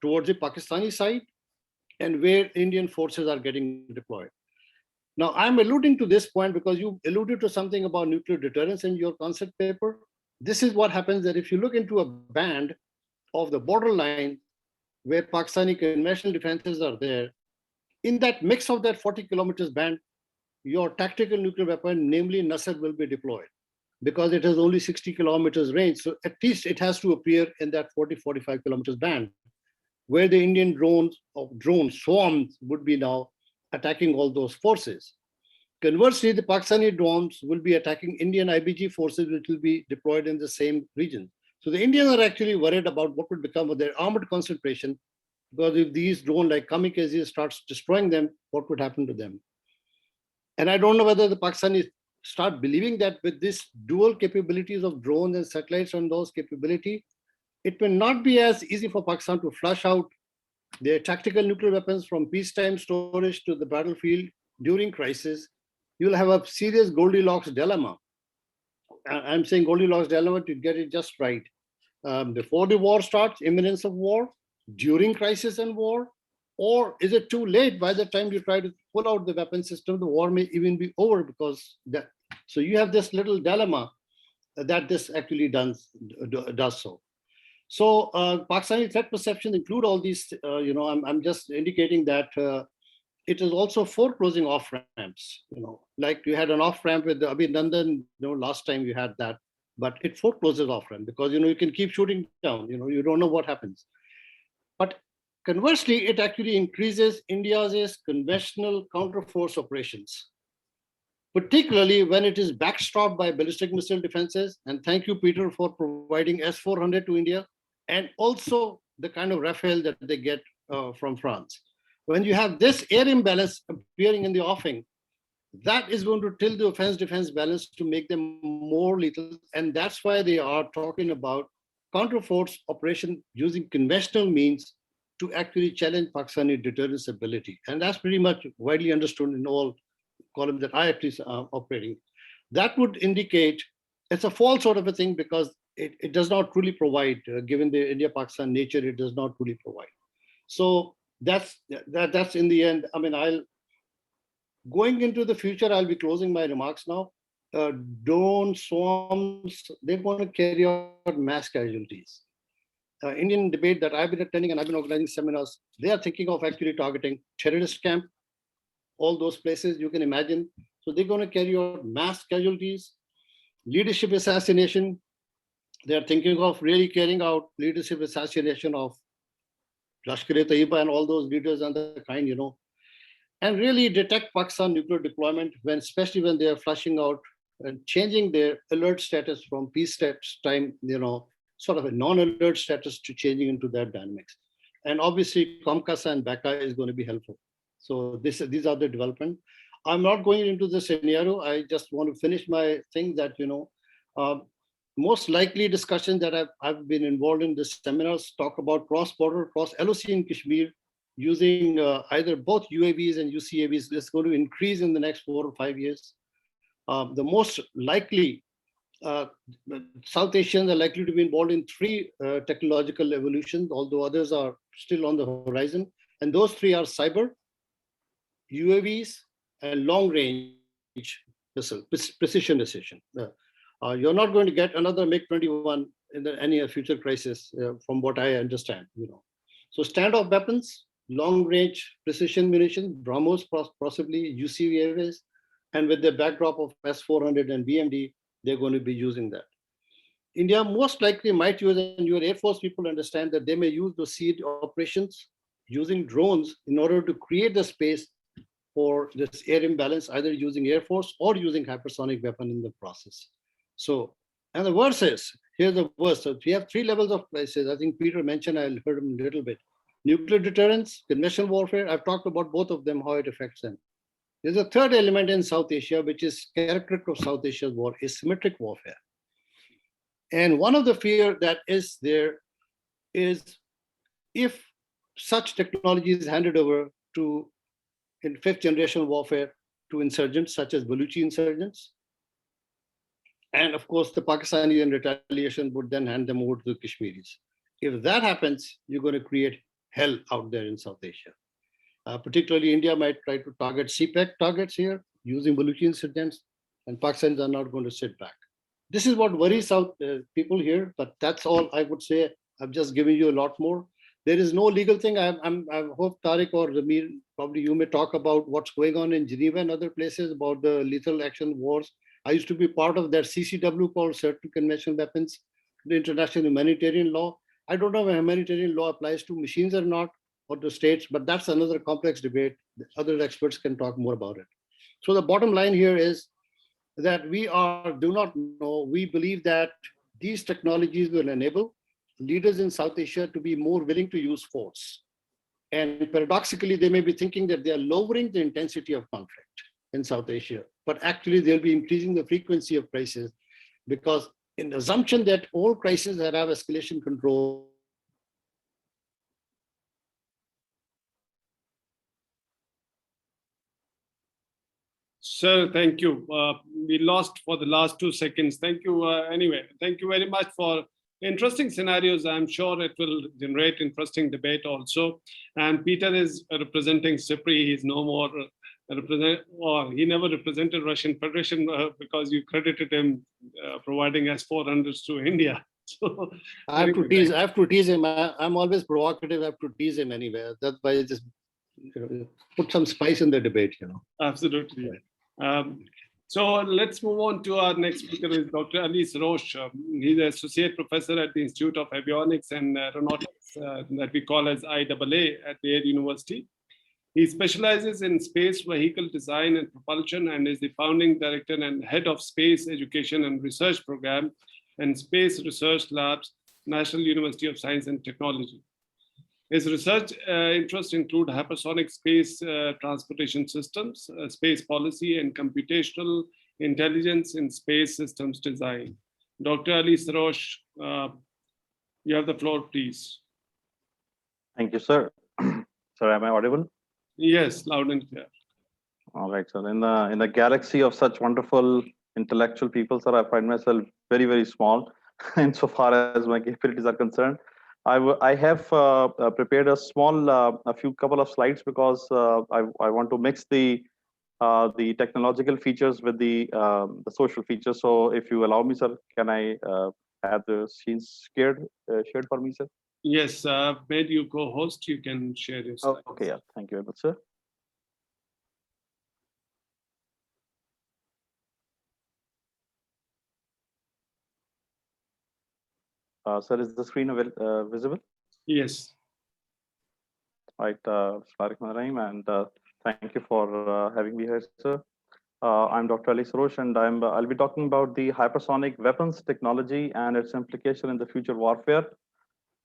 towards the Pakistani side and where Indian forces are getting deployed. Now I'm alluding to this point because you alluded to something about nuclear deterrence in your concept paper. This is what happens that if you look into a band of the borderline where Pakistani conventional defenses are there, in that mix of that 40 kilometers band, your tactical nuclear weapon, namely Nasr, will be deployed because it has only 60 kilometers range. So at least it has to appear in that 40, 45 kilometers band where the Indian drone swarms would be now attacking all those forces. Conversely, the Pakistani drones will be attacking Indian IBG forces, which will be deployed in the same region. So the Indians are actually worried about what would become of their armored concentration, because if these drones like kamikazes starts destroying them, what would happen to them? And I don't know whether the Pakistanis start believing that with this dual capabilities of drones and satellites and those capability, it will not be as easy for Pakistan to flush out their tactical nuclear weapons from peacetime storage to the battlefield during crisis. You'll have a serious Goldilocks dilemma. I'm saying Goldilocks dilemma to get it just right. Before the war starts, imminence of war, during crisis and war, or is it too late by the time you try to pull out the weapon system, the war may even be over because that. So you have this little dilemma that this actually does so. So Pakistani threat perception include all these, I'm just indicating that it is also foreclosing off ramps, like you had an off ramp with the Abhinandan, last time you had that, but it forecloses off ramp because, you can keep shooting down, you don't know what happens. But conversely, it actually increases India's conventional counter-force operations, particularly when it is backstopped by ballistic missile defenses. And thank you, Peter, for providing S-400 to India, and also the kind of Rafale that they get from France. When you have this air imbalance appearing in the offing, that is going to tilt the offense-defense balance to make them more lethal. And that's why they are talking about counter-force operation using conventional means to actually challenge Pakistani deterrence ability. And that's pretty much widely understood in all columns that I at least are operating. That would indicate it's a false sort of a thing because it does not truly provide, given the India-Pakistan nature, it does not truly provide. So that's in the end. I mean, going into the future, I'll be closing my remarks now. Drone swarms, they're going to carry out mass casualties. Indian debate that I've been attending and I've been organizing seminars, they are thinking of actually targeting terrorist camp, all those places you can imagine. So they're going to carry out mass casualties, leadership assassination. They're thinking of really carrying out leadership assassination of Lashkar-e-Taiba and all those leaders and the kind, and really detect Pakistan nuclear deployment when, especially when they are flushing out and changing their alert status from peace steps time, sort of a non-alert status to changing into that dynamics. And obviously, Comcasa and BACA is going to be helpful. So these are the development. I'm not going into the scenario. I just want to finish my thing that, most likely discussions that I've been involved in this seminars talk about cross-border, cross-LOC in Kashmir using either both UAVs and UCAVs. That's going to increase in the next 4 or 5 years. The most likely, South Asians are likely to be involved in 3 technological evolutions, although others are still on the horizon. And those 3 are cyber, UAVs, and long-range missile, precision decision. You're not going to get another MiG-21 in any future crisis, from what I understand. So standoff weapons, long-range precision munitions, BrahMos, possibly UCAVs, and with the backdrop of S-400 and BMD, they're going to be using that. India most likely might use, and your Air Force people understand that they may use the seed operations using drones in order to create the space for this air imbalance, either using Air Force or using hypersonic weapon in the process. So, and the worst is, here's the worst. So we have 3 levels of crisis. I think Peter mentioned, I heard him a little bit. Nuclear deterrence, conventional warfare. I've talked about both of them, how it affects them. There's a third element in South Asia, which is characteristic of South Asia's war, asymmetric warfare. And one of the fear that is there is if such technology is handed over to, in 5th generation warfare, to insurgents such as Baluchi insurgents, and of course the Pakistani in retaliation would then hand them over to the Kashmiris. If that happens, you're going to create hell out there in South Asia. Particularly India might try to target CPEC targets here using Baluchi insurgents, and Pakistanis are not going to sit back. This is what worries South people here, but that's all I would say. I've just given you a lot more. There is no legal thing. I hope Tariq or Ramir, probably you may talk about what's going on in Geneva and other places about the lethal action wars. I used to be part of that CCW called Certain Conventional Weapons, the international humanitarian law. I don't know if humanitarian law applies to machines or not, or to states, but that's another complex debate. Other experts can talk more about it. So the bottom line here is that we do not know. We believe that these technologies will enable leaders in South Asia to be more willing to use force. And paradoxically, they may be thinking that they are lowering the intensity of conflict in South Asia, but actually they'll be increasing the frequency of crises, because in the assumption that all crises that have escalation control, Sir, thank you. We lost for the last 2 seconds. Thank you. Anyway, thank you very much for interesting scenarios. I'm sure it will generate interesting debate also. And Peter is representing CIPRI. He's no more he never represented Russian Federation because you credited him providing S-400s to India. So I have to tease him. I'm always provocative. I have to tease him anyway. That's why I just put some spice in the debate. Absolutely. So let's move on to our next speaker, is Dr. Ali Sarosh. He's an associate professor at the Institute of Avionics and Aeronautics that we call as IAA at the Air University. He specializes in space vehicle design and propulsion and is the founding director and head of Space Education and Research Program and Space Research Labs, National University of Science and Technology. His research interests include hypersonic space transportation systems, space policy, and computational intelligence in space systems design. Dr. Ali Sarosh, you have the floor, please. Thank you, sir. Sir, am I audible? Yes, loud and clear. All right, sir. In the galaxy of such wonderful intellectual people, sir, I find myself very, very small insofar as my capabilities are concerned. I have prepared a small, couple of slides because I want to mix the technological features with the social features. So if you allow me, sir, can I have the scenes shared for me, sir? Yes, made you co-host. You can share your slides. Okay, yeah. Thank you very much, sir. Sir, is the screen visible? Yes. Right, Bismillahirrahmanirrahim, and thank you for having me here, sir. I'm Dr. Ali Sarosh, and I'll be talking about the hypersonic weapons technology and its implication in the future warfare.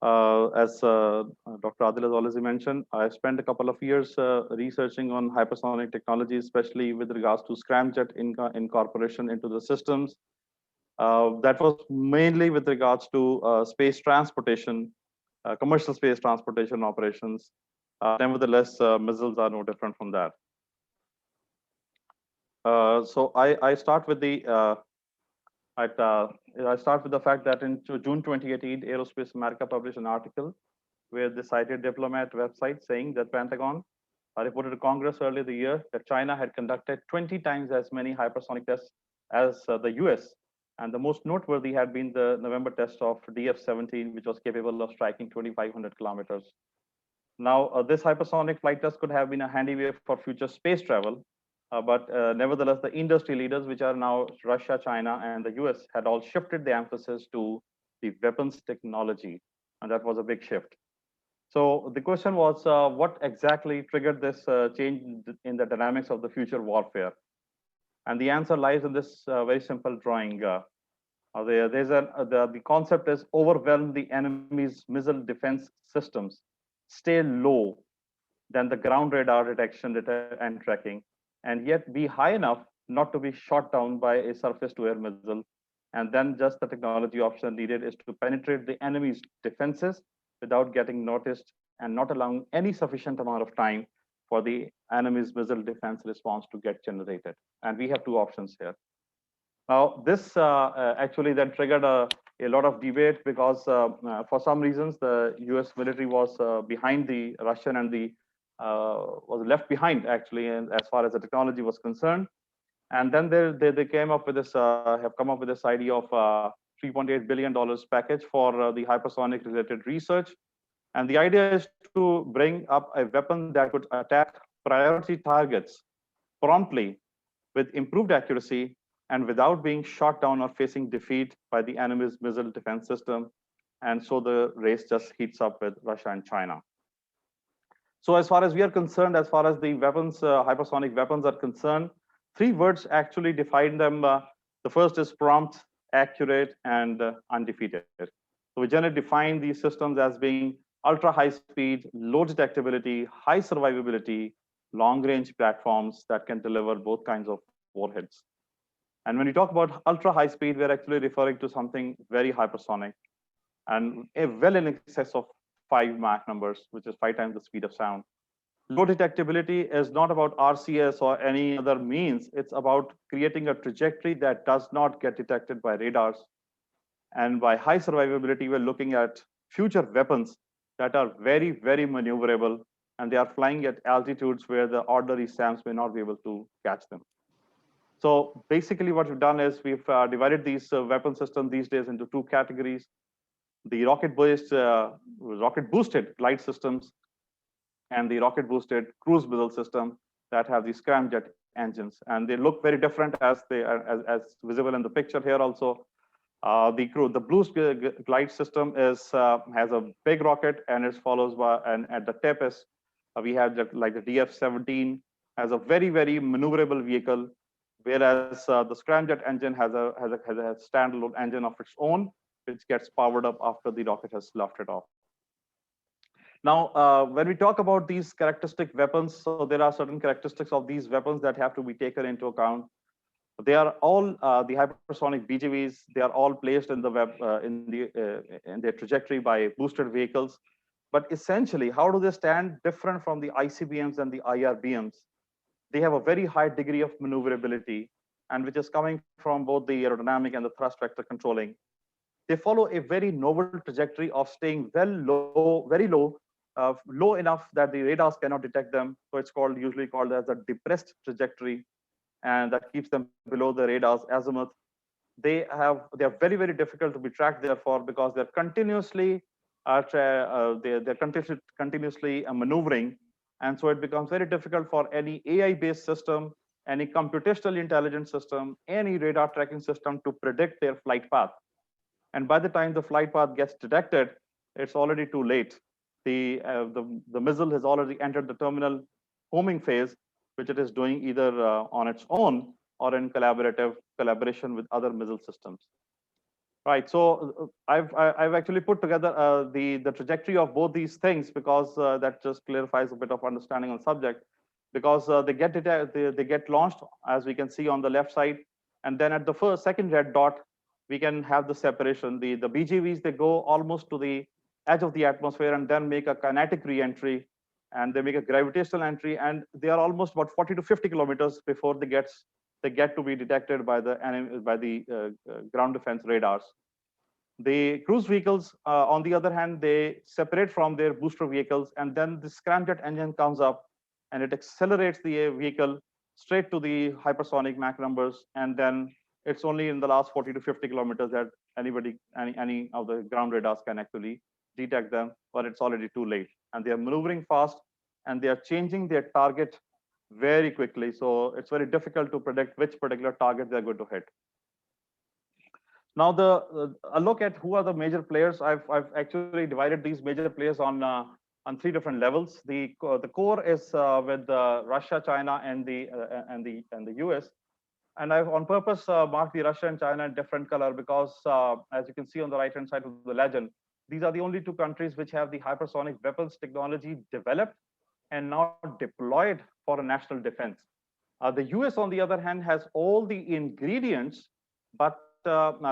As Dr. Adil has already mentioned, I spent a couple of years researching on hypersonic technology, especially with regards to scramjet incorporation into the systems. That was mainly with regards to space transportation, commercial space transportation operations. Nevertheless, missiles are no different from that. So I start with I start with the fact that in June 2018, Aerospace America published an article where they cited diplomat website saying that Pentagon reported to Congress earlier the year that China had conducted 20 times as many hypersonic tests as the US. And the most noteworthy had been the November test of DF-17, which was capable of striking 2,500 kilometers. Now, this hypersonic flight test could have been a handy way for future space travel, but nevertheless, the industry leaders, which are now Russia, China, and the US, had all shifted the emphasis to the weapons technology, and that was a big shift. So the question was, what exactly triggered this change in the dynamics of the future warfare? And the answer lies in this very simple drawing. The concept is overwhelm the enemy's missile defense systems, stay low than the ground radar detection and tracking, and yet be high enough not to be shot down by a surface-to-air missile. And then just the technology option needed is to penetrate the enemy's defenses without getting noticed and not allowing any sufficient amount of time for the enemy's missile defense response to get generated. And we have two options here. Now, this actually then triggered a lot of debate because for some reasons, the US military was behind the Russian and was left behind actually, and as far as the technology was concerned. And then they came up with this, have come up with this idea of $3.8 billion package for the hypersonic related research. And the idea is to bring up a weapon that could attack priority targets promptly with improved accuracy and without being shot down or facing defeat by the enemy's missile defense system. And so the race just heats up with Russia and China. So as far as we are concerned, as far as the weapons, hypersonic weapons are concerned, three words actually define them. The first is prompt, accurate, and undefeated. So we generally define these systems as being ultra high speed, low detectability, high survivability, long range platforms that can deliver both kinds of warheads. And when we talk about ultra high speed, we're actually referring to something very hypersonic and well in excess of 5 Mach numbers, which is 5 times the speed of sound. Low detectability is not about RCS or any other means. It's about creating a trajectory that does not get detected by radars. And by high survivability, we're looking at future weapons that are very, very maneuverable, and they are flying at altitudes where the ordinary SAMs may not be able to catch them. So basically what we've done is we've divided these weapon systems these days into two categories. The rocket boosted glide systems and the rocket boosted cruise missile system that have these scramjet engines. And they look very different as they are as visible in the picture here also. The blue glide system has a big rocket and it follows by, and at the tip is we have like the DF-17 has a very, very maneuverable vehicle, whereas the scramjet engine has a standalone engine of its own, which gets powered up after the rocket has lifted off. Now, when we talk about these characteristic weapons, so there are certain characteristics of these weapons that have to be taken into account. They are all the hypersonic BGVs. They are all placed in the in their trajectory by boosted vehicles. But essentially, how do they stand different from the ICBMs and the IRBMs? They have a very high degree of maneuverability, and which is coming from both the aerodynamic and the thrust vector controlling. they follow a very novel trajectory of staying well low, very low, low enough that the radars cannot detect them. So it's usually called as a depressed trajectory, and that keeps them below the radar's azimuth. They are very, very difficult to be tracked, therefore, because they're continuously continuously maneuvering, and so it becomes very difficult for any AI-based system, any computational intelligence system, any radar tracking system to predict their flight path. And by the time the flight path gets detected, it's already too late. The missile has already entered the terminal homing phase, which it is doing either on its own or in collaboration with other missile systems. Right. So I've actually put together the trajectory of both these things, because that just clarifies a bit of understanding on subject. Because they get launched, as we can see on the left side, and then at the second red dot, we can have the separation. The BGVs, they go almost to the edge of the atmosphere and then make a kinetic re-entry, and they make a gravitational entry, and they are almost about 40 to 50 kilometers before they get to be detected by the ground defense radars. The cruise vehicles, on the other hand, they separate from their booster vehicles, and then the scramjet engine comes up and it accelerates the vehicle straight to the hypersonic Mach numbers, and then it's only in the last 40 to 50 kilometers that any of the ground radars can actually detect them, but it's already too late. And they are maneuvering fast, and they are changing their target very quickly. So it's very difficult to predict which particular target they're going to hit. Now, a look at who are the major players. I've actually divided these major players on 3 different levels. The core is with Russia, China, and the US. And I've on purpose marked the Russia and China in different color, because as you can see on the right-hand side of the legend, these are the only 2 countries which have the hypersonic weapons technology developed and now deployed for a national defense. The US, on the other hand, has all the ingredients, but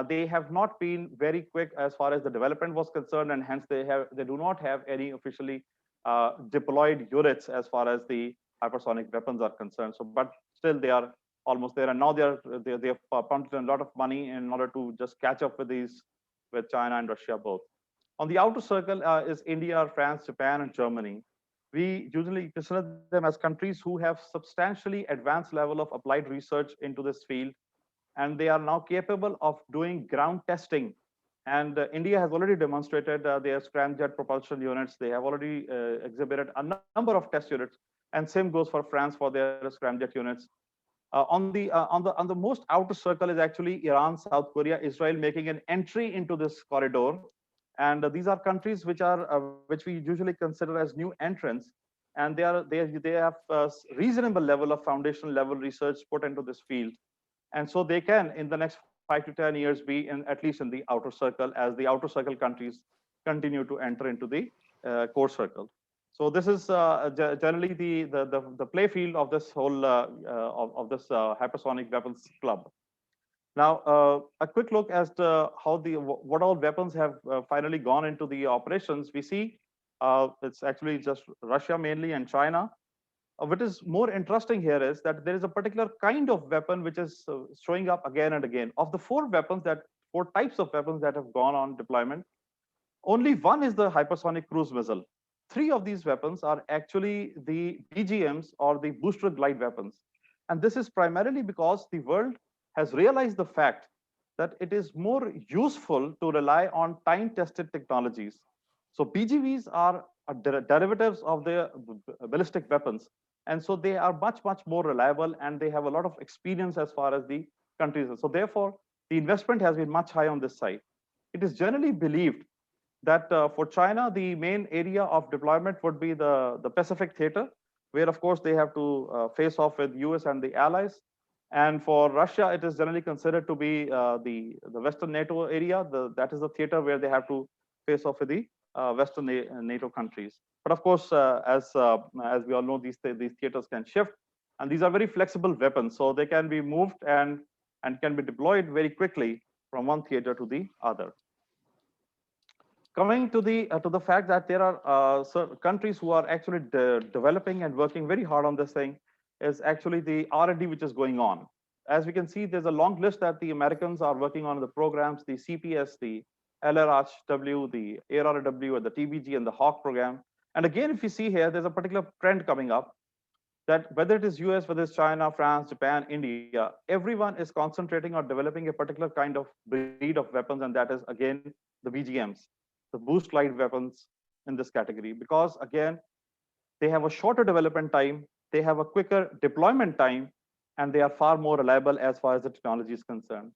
they have not been very quick as far as the development was concerned, and hence they do not have any officially deployed units as far as the hypersonic weapons are concerned. So, but still they are almost there, and now they have pumped in a lot of money in order to just catch up with China and Russia both. On the outer circle is India, France, Japan, and Germany. We usually consider them as countries who have substantially advanced level of applied research into this field, and they are now capable of doing ground testing. And India has already demonstrated their scramjet propulsion units. They have already exhibited a number of test units, and same goes for France for their scramjet units. On the most outer circle is actually Iran, South Korea, Israel making an entry into this corridor, and these are countries which we usually consider as new entrants, and they have reasonable level of foundational level research put into this field, and so they can in the next 5 to 10 years be at least in the outer circle, as the outer circle countries continue to enter into the core circle. So this is generally the play field of this whole of this hypersonic weapons club. Now, a quick look as to how what all weapons have finally gone into the operations. We see it's actually just Russia mainly and China. What is more interesting here is that there is a particular kind of weapon which is showing up again and again. Of the 4 types of weapons that have gone on deployment, only one is the hypersonic cruise missile. 3 of these weapons are actually the BGMs, or the booster glide weapons. And this is primarily because the world has realized the fact that it is more useful to rely on time-tested technologies. So BGVs are derivatives of the ballistic weapons. And so they are much, much more reliable, and they have a lot of experience as far as the countries. So therefore, the investment has been much high on this side. It is generally believed that for China, the main area of deployment would be the Pacific theater, where of course they have to face off with US and the allies. And for Russia, it is generally considered to be the Western NATO area. That is the theater where they have to face off with the Western NATO countries. But of course, as we all know, these theaters can shift, and these are very flexible weapons, so they can be moved and can be deployed very quickly from one theater to the other. Coming to the fact that there are certain countries who are actually developing and working very hard on this thing, is actually the R&D which is going on. As we can see, there's a long list that the Americans are working on the programs, the CPS, the LRHW, the ARRW, and the TBG, and the Hawk program. And again, if you see here, there's a particular trend coming up that whether it is US, whether it's China, France, Japan, India, everyone is concentrating on developing a particular kind of breed of weapons, and that is again the BGMs, the boost glide weapons in this category, because again, they have a shorter development time, they have a quicker deployment time, and they are far more reliable as far as the technology is concerned.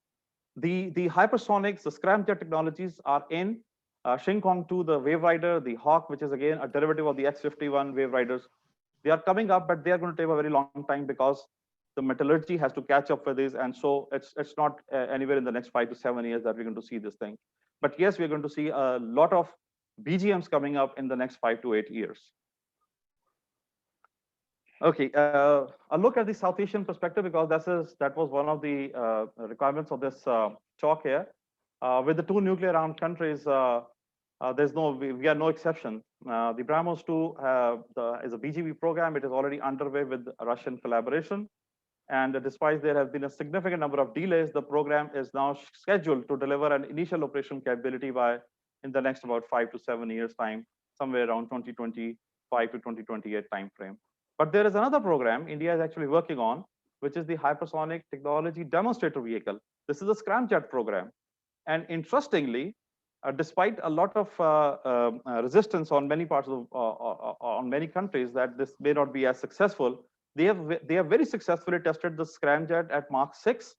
The hypersonics, the scramjet technologies are in Kong 2, the Wave Rider, the Hawk, which is again a derivative of the X-51 Wave Riders. They are coming up, but they are going to take a very long time because the metallurgy has to catch up with this, and so it's not anywhere in the next 5 to 7 years that we're going to see this thing. But yes, we're going to see a lot of BGMs coming up in the next 5 to 8 years. Okay, a look at the South Asian perspective, because that was one of the requirements of this talk here. With the two nuclear-armed countries, we are no exception. The BrahMos 2 is a BGV program. It is already underway with Russian collaboration. And despite there have been a significant number of delays, the program is now scheduled to deliver an initial operational capability in the next about 5 to 7 years time, somewhere around 2025 to 2028 timeframe. But there is another program India is actually working on, which is the Hypersonic Technology Demonstrator Vehicle. This is a scramjet program. And interestingly, despite a lot of resistance on many parts of on many countries that this may not be as successful, they have very successfully tested the scramjet at Mach 6,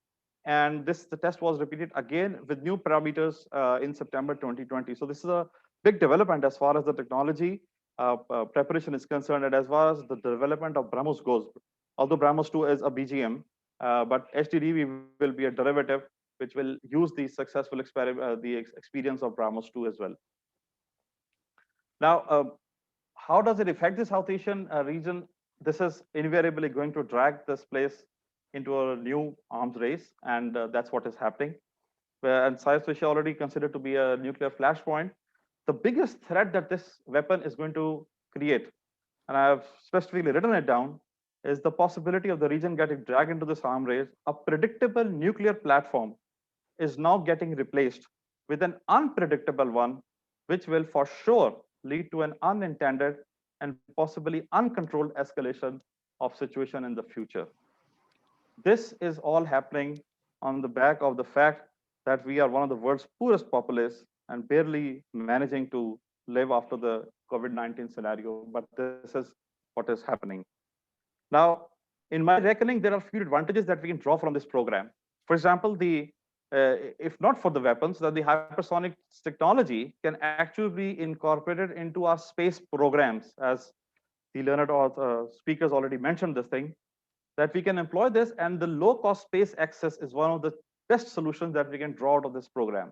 and the test was repeated again with new parameters in September 2020. So this is a big development as far as the technology preparation is concerned, and as far as the development of BrahMos goes. Although BrahMos 2 is a BGM, but HTDV will be a derivative which will use the successful experience of BrahMos 2 as well. Now, how does it affect the South Asian region? This is invariably going to drag this place into a new arms race, and that's what is happening. And South Asia already considered to be a nuclear flashpoint. The biggest threat that this weapon is going to create, and I have specifically written it down, is the possibility of the region getting dragged into this arms race. A predictable nuclear platform is now getting replaced with an unpredictable one, which will for sure lead to an unintended and possibly uncontrolled escalation of situation in the future. This is all happening on the back of the fact that we are one of the world's poorest populace and barely managing to live after the COVID-19 scenario, but this is what is happening. Now, in my reckoning, there are a few advantages that we can draw from this program. For example, if not for the weapons, that the hypersonic technology can actually be incorporated into our space programs, as the learned speakers already mentioned this thing, that we can employ this, and the low-cost space access is one of the best solutions that we can draw out of this program.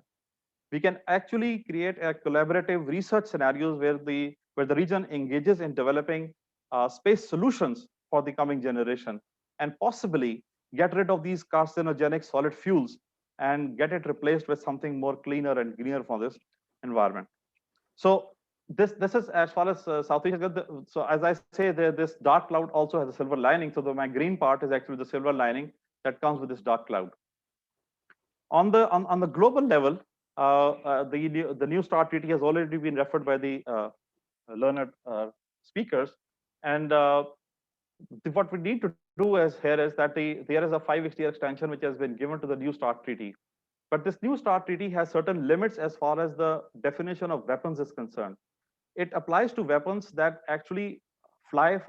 We can actually create a collaborative research scenarios where the region engages in developing space solutions for the coming generation, and possibly get rid of these carcinogenic solid fuels and get it replaced with something more cleaner and greener for this environment. So this is as far as South Asia. So as I say, this dark cloud also has a silver lining. So my green part is actually the silver lining that comes with this dark cloud. On the global level, the New START Treaty has already been referred by the learned speakers, and what we need to do is that there is a 5-year extension which has been given to the New START Treaty. But this New START Treaty has certain limits as far as the definition of weapons is concerned. It applies to weapons that actually fly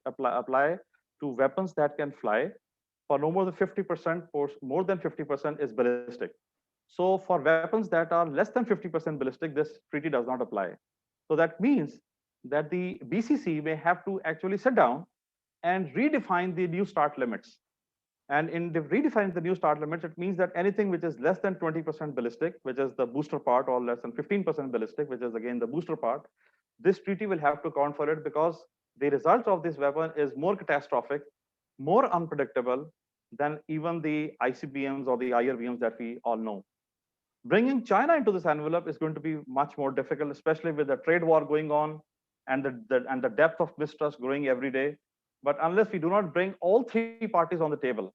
apply to weapons that can fly for no more than 50%, or more than 50% is ballistic. So for weapons that are less than 50% ballistic, this treaty does not apply. So that means that the BCC may have to actually sit down and redefine the New START limits. And in redefining the New START limits, it means that anything which is less than 20% ballistic, which is the booster part, or less than 15% ballistic, which is again the booster part, this treaty will have to account for it, because the result of this weapon is more catastrophic, more unpredictable than even the ICBMs or the IRBMs that we all know. Bringing China into this envelope is going to be much more difficult, especially with the trade war going on and the depth of mistrust growing every day. But unless we do not bring all three parties on the table,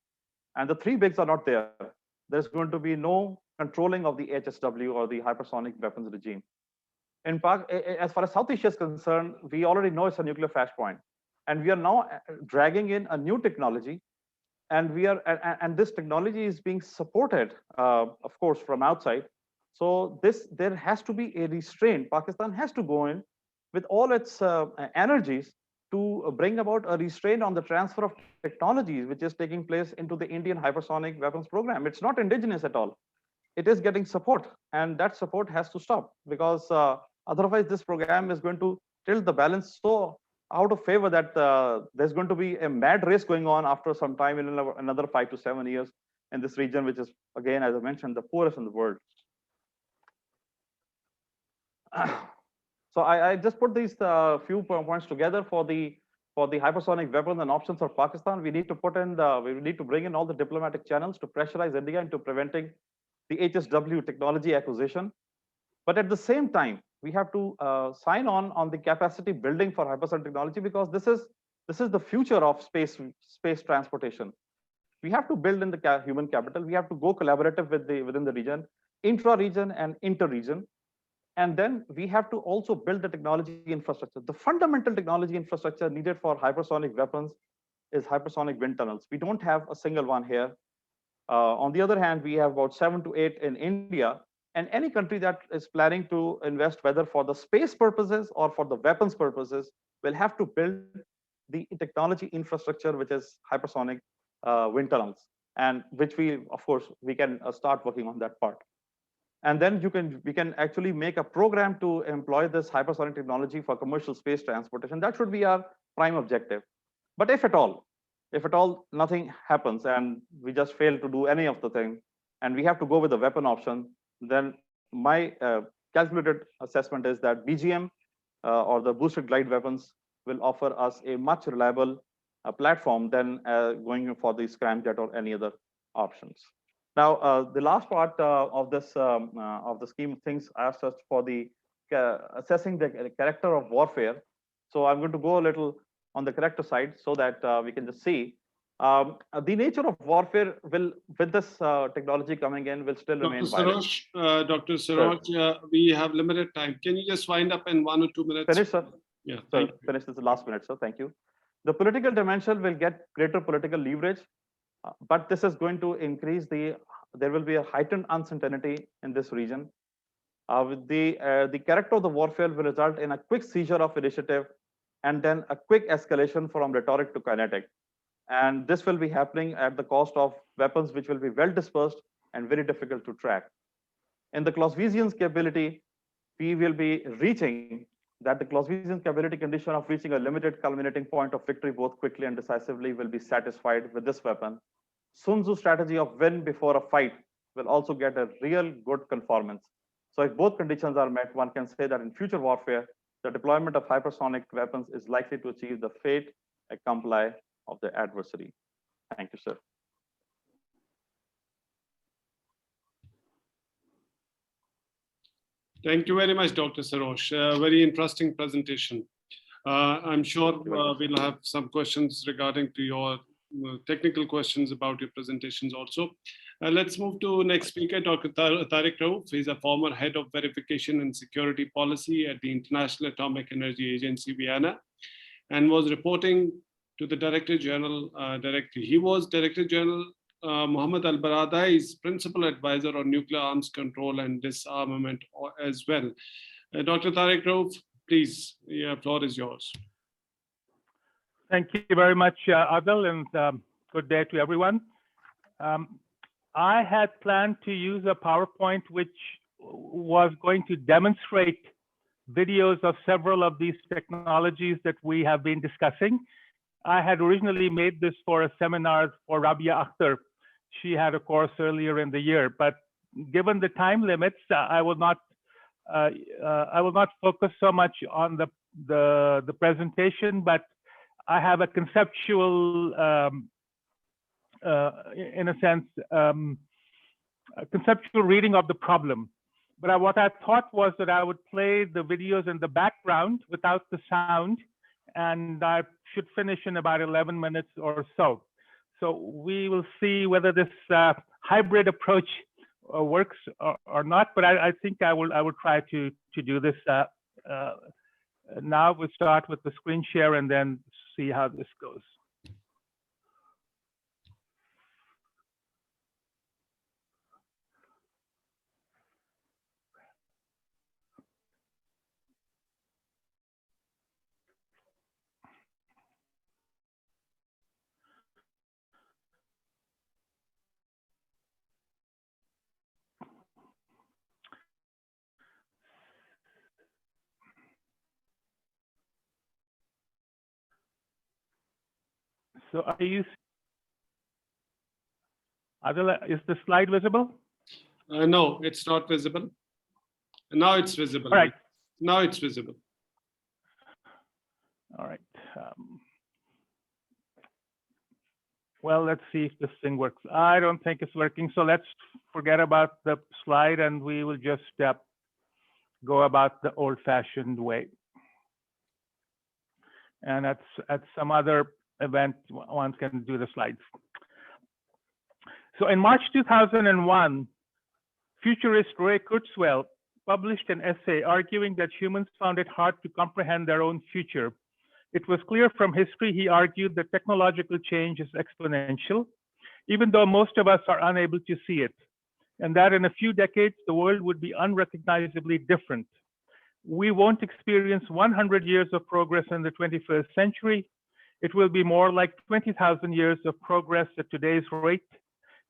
and the three bigs are not there, there's going to be no controlling of the HSW or the hypersonic weapons regime. In Pak, as far as South Asia is concerned, we already know it's a nuclear flashpoint, and we are now dragging in a new technology, and this technology is being supported, of course, from outside. So there has to be a restraint. Pakistan has to go in with all its energies to bring about a restraint on the transfer of technologies, which is taking place into the Indian hypersonic weapons program. It's not indigenous at all. It is getting support, and that support has to stop, because otherwise this program is going to tilt the balance so out of favor that there's going to be a mad race going on after some time in another 5 to 7 years in this region, which is, again, as I mentioned, the poorest in the world. So I just put these few points together for the hypersonic weapons and options for Pakistan. We need to bring in all the diplomatic channels to pressurize India into preventing the HSW technology acquisition. But at the same time, we have to sign on the capacity building for hypersonic technology, because this is the future of space transportation. We have to build in the human capital. We have to go collaborative within the region, intra-region and inter-region. And then we have to also build the technology infrastructure. The fundamental technology infrastructure needed for hypersonic weapons is hypersonic wind tunnels. We don't have a single one here. On the other hand, we have about 7 to 8 in India, and any country that is planning to invest, whether for the space purposes or for the weapons purposes, will have to build the technology infrastructure, which is hypersonic wind tunnels, and which of course, we can start working on that part. And then we can actually make a program to employ this hypersonic technology for commercial space transportation. That should be our prime objective. But if at all nothing happens and we just fail to do any of the thing, and we have to go with the weapon option, then my calculated assessment is that BGM or the boosted glide weapons will offer us a much reliable platform than going for the scramjet or any other options. Now, the last part of the scheme of things asks us for the assessing the character of warfare. So I'm going to go a little on the character side so that we can just see the nature of warfare will, with this technology coming in, will still remain violent. Dr. Saroj, we have limited time. Can you just wind up in 1 or 2 minutes? Finish, sir. Yeah, sir, finish this last minute, sir. Thank you. The political dimension will get greater political leverage, but this is going to increase there will be a heightened uncertainty in this region. The character of the warfare will result in a quick seizure of initiative and then a quick escalation from rhetoric to kinetic. And this will be happening at the cost of weapons which will be well dispersed and very difficult to track. In the Clausewitz's capability, we will be reaching that the Clausewitz's capability condition of reaching a limited culminating point of victory both quickly and decisively will be satisfied with this weapon. Sun Tzu's strategy of win before a fight will also get a real good conformance. So if both conditions are met, one can say that in future warfare, the deployment of hypersonic weapons is likely to achieve the fate accompli of the adversary. Thank you, sir. Thank you very much, Dr. Saroj. Very interesting presentation. I'm sure we'll have some questions regarding to your technical questions about your presentations also. Let's move to next speaker, Dr. Tariq Rauf. He's a former head of verification and security policy at the International Atomic Energy Agency, Vienna, and was reporting to the Director General directly. He was Director General Mohammad Al-Baradai's principal advisor on nuclear arms control and disarmament as well. Dr. Tariq Rauf, please, the floor is yours. Thank you very much, Adil, and good day to everyone. I had planned to use a PowerPoint which was going to demonstrate videos of several of these technologies that we have been discussing. I had originally made this for a seminar for Rabia Akhtar. She had a course earlier in the year, but given the time limits, I will not focus so much on the presentation, but I have a conceptual, in a sense, a conceptual reading of the problem. But what I thought was that I would play the videos in the background without the sound, and I should finish in about 11 minutes or so. So we will see whether this hybrid approach works or not, but I think I will try to do this. Now we'll start with the screen share and then see how this goes. So are you, Adil, is the slide visible? No, it's not visible. Now it's visible. All right. Now it's visible. All right. Well, let's see if this thing works. I don't think it's working. So let's forget about the slide and we will just go about the old-fashioned way. And at some other event, one can do the slides. So in March 2001, futurist Ray Kurzweil published an essay arguing that humans found it hard to comprehend their own future. It was clear from history, he argued, that technological change is exponential, even though most of us are unable to see it, and that in a few decades, the world would be unrecognizably different. We won't experience 100 years of progress in the 21st century. It will be more like 20,000 years of progress at today's rate.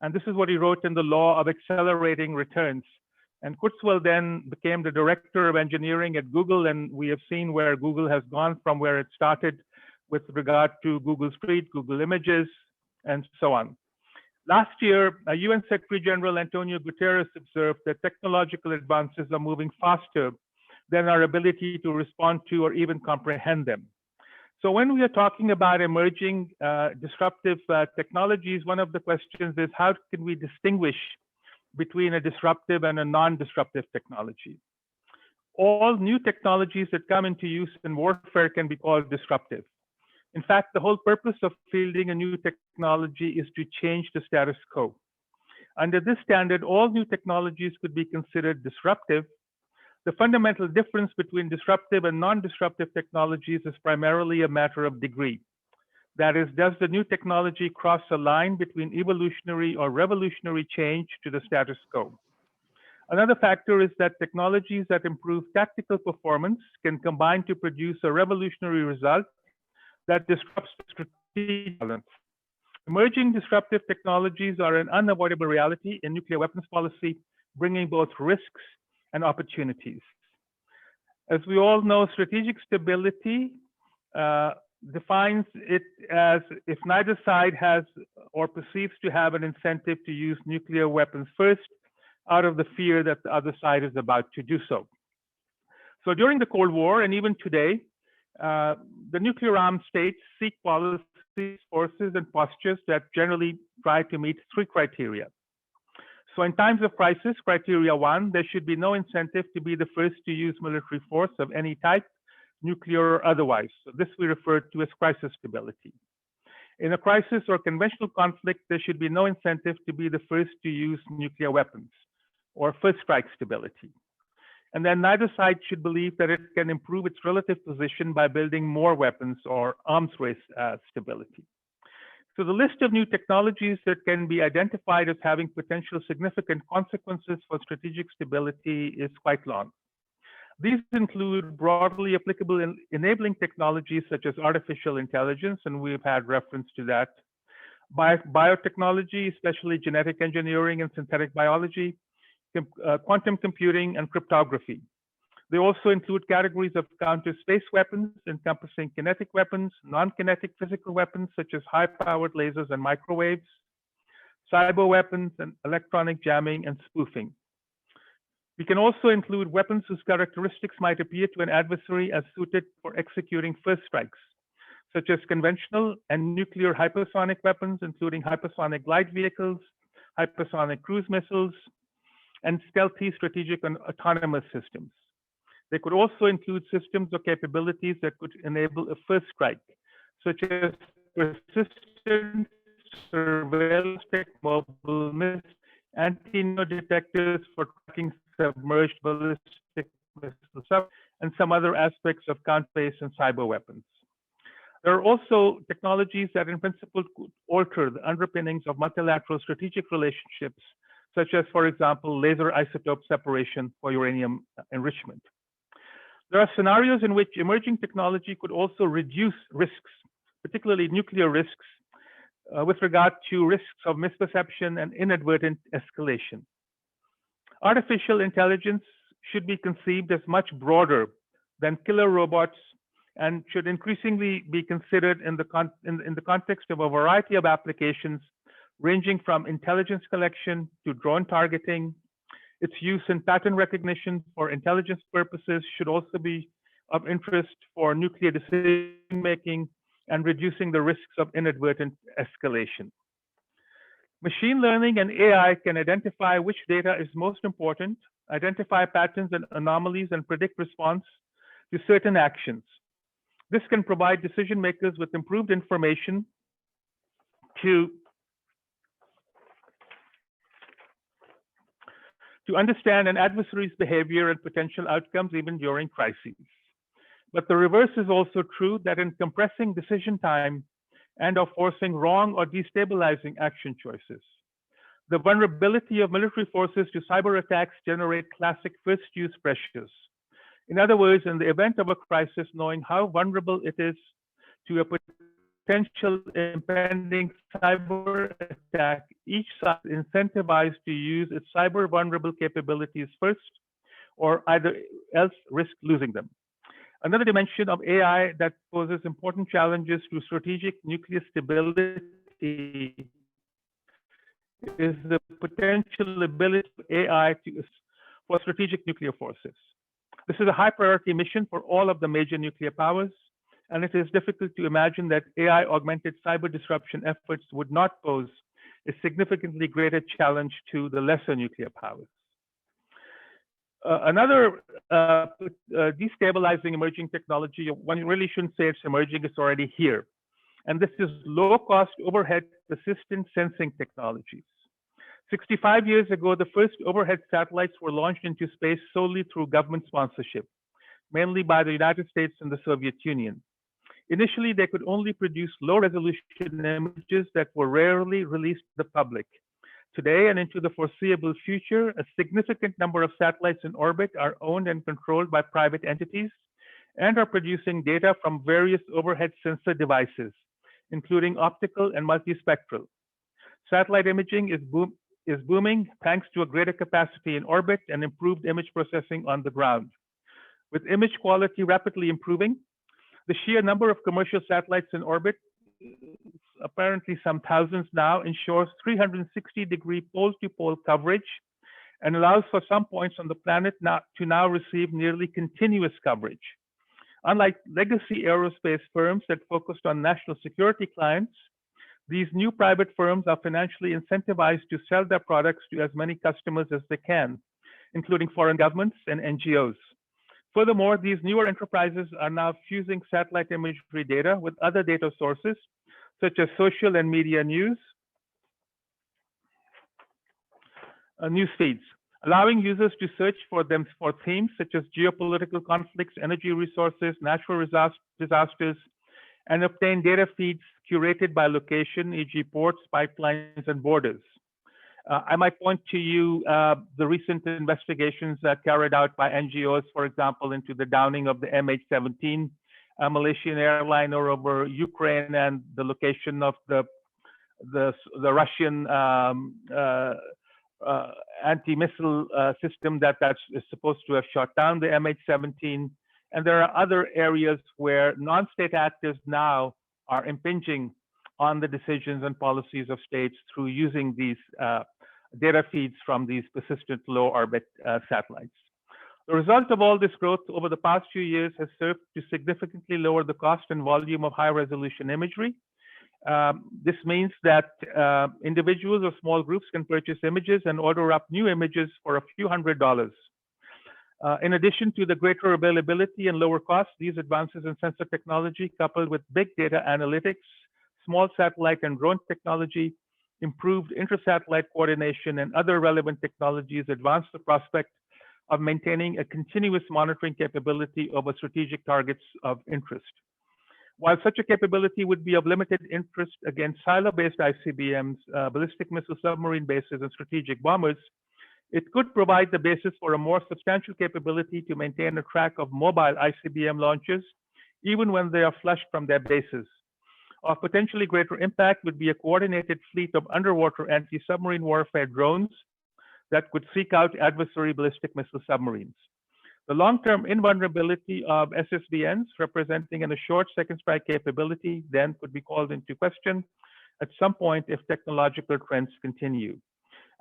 And this is what he wrote in The Law of Accelerating Returns. And Kurzweil then became the director of engineering at Google, and we have seen where Google has gone from where it started with regard to Google Street, Google Images, and so on. Last year, UN Secretary General Antonio Guterres observed that technological advances are moving faster than our ability to respond to or even comprehend them. So when we are talking about emerging disruptive technologies, one of the questions is how can we distinguish between a disruptive and a non-disruptive technology? All new technologies that come into use in warfare can be called disruptive. In fact, the whole purpose of fielding a new technology is to change the status quo. Under this standard, all new technologies could be considered disruptive. The fundamental difference between disruptive and non-disruptive technologies is primarily a matter of degree. That is, does the new technology cross a line between evolutionary or revolutionary change to the status quo? Another factor is that technologies that improve tactical performance can combine to produce a revolutionary result that disrupts strategic balance. Emerging disruptive technologies are an unavoidable reality in nuclear weapons policy, bringing both risks and opportunities. As we all know, strategic stability defines it as if neither side has or perceives to have an incentive to use nuclear weapons first, out of the fear that the other side is about to do so. So during the Cold War and even today, the nuclear armed states seek policies, forces, and postures that generally try to meet three criteria. So in times of crisis, criteria one, there should be no incentive to be the first to use military force of any type, nuclear or otherwise. So this we refer to as crisis stability. In a crisis or conventional conflict, there should be no incentive to be the first to use nuclear weapons, or first strike stability. And then neither side should believe that it can improve its relative position by building more weapons or arms race stability. So the list of new technologies that can be identified as having potential significant consequences for strategic stability is quite long. These include broadly applicable enabling technologies such as artificial intelligence, and we've had reference to that, biotechnology, especially genetic engineering and synthetic biology, quantum computing, and cryptography. They also include categories of counter-space weapons, encompassing kinetic weapons, non-kinetic physical weapons, such as high-powered lasers and microwaves, cyber weapons, and electronic jamming and spoofing. We can also include weapons whose characteristics might appear to an adversary as suited for executing first strikes, such as conventional and nuclear hypersonic weapons, including hypersonic glide vehicles, hypersonic cruise missiles, and stealthy strategic and autonomous systems. They could also include systems or capabilities that could enable a first strike, such as persistent surveillance, mobile anti-neo detectors for tracking submerged ballistic missiles, and some other aspects of counter-space and cyber weapons. There are also technologies that in principle could alter the underpinnings of multilateral strategic relationships, such as, for example, laser isotope separation for uranium enrichment. There are scenarios in which emerging technology could also reduce risks, particularly nuclear risks, with regard to risks of misperception and inadvertent escalation. Artificial intelligence should be conceived as much broader than killer robots and should increasingly be considered in the context of a variety of applications, ranging from intelligence collection to drone targeting. Its use in pattern recognition for intelligence purposes should also be of interest for nuclear decision-making and reducing the risks of inadvertent escalation. Machine learning and AI can identify which data is most important, identify patterns and anomalies, and predict response to certain actions. This can provide decision makers with improved information to understand an adversary's behavior and potential outcomes even during crises. But the reverse is also true, that in compressing decision time and of forcing wrong or destabilizing action choices. The vulnerability of military forces to cyber attacks generate classic first use pressures. In other words, in the event of a crisis, knowing how vulnerable it is to a potential impending cyber attack, each side is incentivized to use its cyber vulnerable capabilities first, or either else risk losing them. Another dimension of AI that poses important challenges to strategic nuclear stability is the potential ability of AI for strategic nuclear forces. This is a high priority mission for all of the major nuclear powers, and it is difficult to imagine that AI augmented cyber disruption efforts would not pose a significantly greater challenge to the lesser nuclear powers. Another destabilizing emerging technology, one really shouldn't say it's emerging, it's already here. And this is low cost overhead persistent sensing technologies. 65 years ago, the first overhead satellites were launched into space solely through government sponsorship, mainly by the United States and the Soviet Union. Initially, they could only produce low resolution images that were rarely released to the public. Today and into the foreseeable future, a significant number of satellites in orbit are owned and controlled by private entities and are producing data from various overhead sensor devices, including optical and multispectral. Satellite imaging is booming thanks to a greater capacity in orbit and improved image processing on the ground. With image quality rapidly improving, the sheer number of commercial satellites in orbit, apparently some thousands now, ensures 360-degree pole-to-pole coverage and allows for some points on the planet to now receive nearly continuous coverage. Unlike legacy aerospace firms that focused on national security clients, these new private firms are financially incentivized to sell their products to as many customers as they can, including foreign governments and NGOs. Furthermore, these newer enterprises are now fusing satellite imagery data with other data sources, such as social and media news feeds, allowing users to search for themes such as geopolitical conflicts, energy resources, natural disasters, and obtain data feeds curated by location, e.g. ports, pipelines, and borders. I might point to you the recent investigations carried out by NGOs, for example, into the downing of the MH17 Malaysian airliner over Ukraine and the location of the Russian anti-missile system that is supposed to have shot down the MH17. And there are other areas where non-state actors now are impinging on the decisions and policies of states through using these data feeds from these persistent low orbit satellites. The result of all this growth over the past few years has served to significantly lower the cost and volume of high resolution imagery. This means that individuals or small groups can purchase images and order up new images for a few $100s. In addition to the greater availability and lower costs, these advances in sensor technology, coupled with big data analytics, small satellite and drone technology, improved inter-satellite coordination, and other relevant technologies advance the prospect of maintaining a continuous monitoring capability over strategic targets of interest. While such a capability would be of limited interest against silo-based ICBMs, ballistic missile submarine bases, and strategic bombers, it could provide the basis for a more substantial capability to maintain a track of mobile ICBM launches, even when they are flushed from their bases. Of potentially greater impact would be a coordinated fleet of underwater anti-submarine warfare drones that could seek out adversary ballistic missile submarines. The long-term invulnerability of SSBNs, representing an assured second strike capability, then could be called into question at some point if technological trends continue.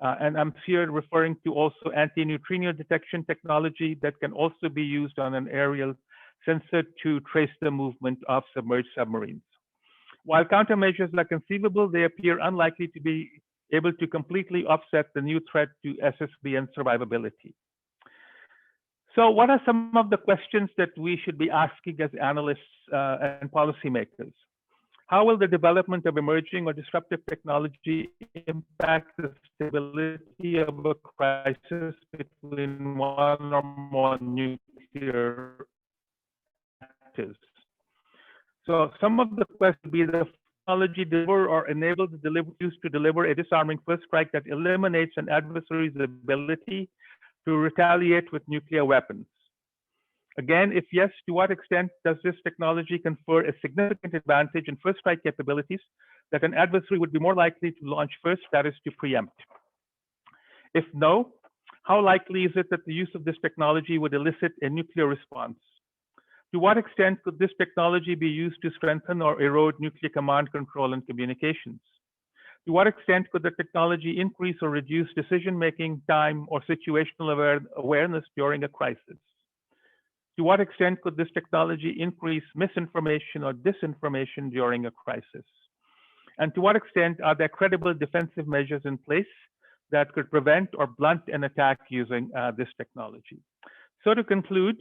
And I'm here referring to also anti-neutrino detection technology that can also be used on an aerial sensor to trace the movement of submerged submarines. While countermeasures are conceivable, they appear unlikely to be able to completely offset the new threat to SSBN survivability. So what are some of the questions that we should be asking as analysts and policymakers? How will the development of emerging or disruptive technology impact the stability of a crisis between one or more nuclear actors? So some of the questions would be the technology deliver or enable the deliver used to deliver a disarming first strike that eliminates an adversary's ability to retaliate with nuclear weapons. Again, if yes, to what extent does this technology confer a significant advantage in first strike capabilities that an adversary would be more likely to launch first, that is to preempt? If no, how likely is it that the use of this technology would elicit a nuclear response? To what extent could this technology be used to strengthen or erode nuclear command, control, and communications? To what extent could the technology increase or reduce decision-making time or situational awareness during a crisis? To what extent could this technology increase misinformation or disinformation during a crisis? And to what extent are there credible defensive measures in place that could prevent or blunt an attack using this technology? So to conclude,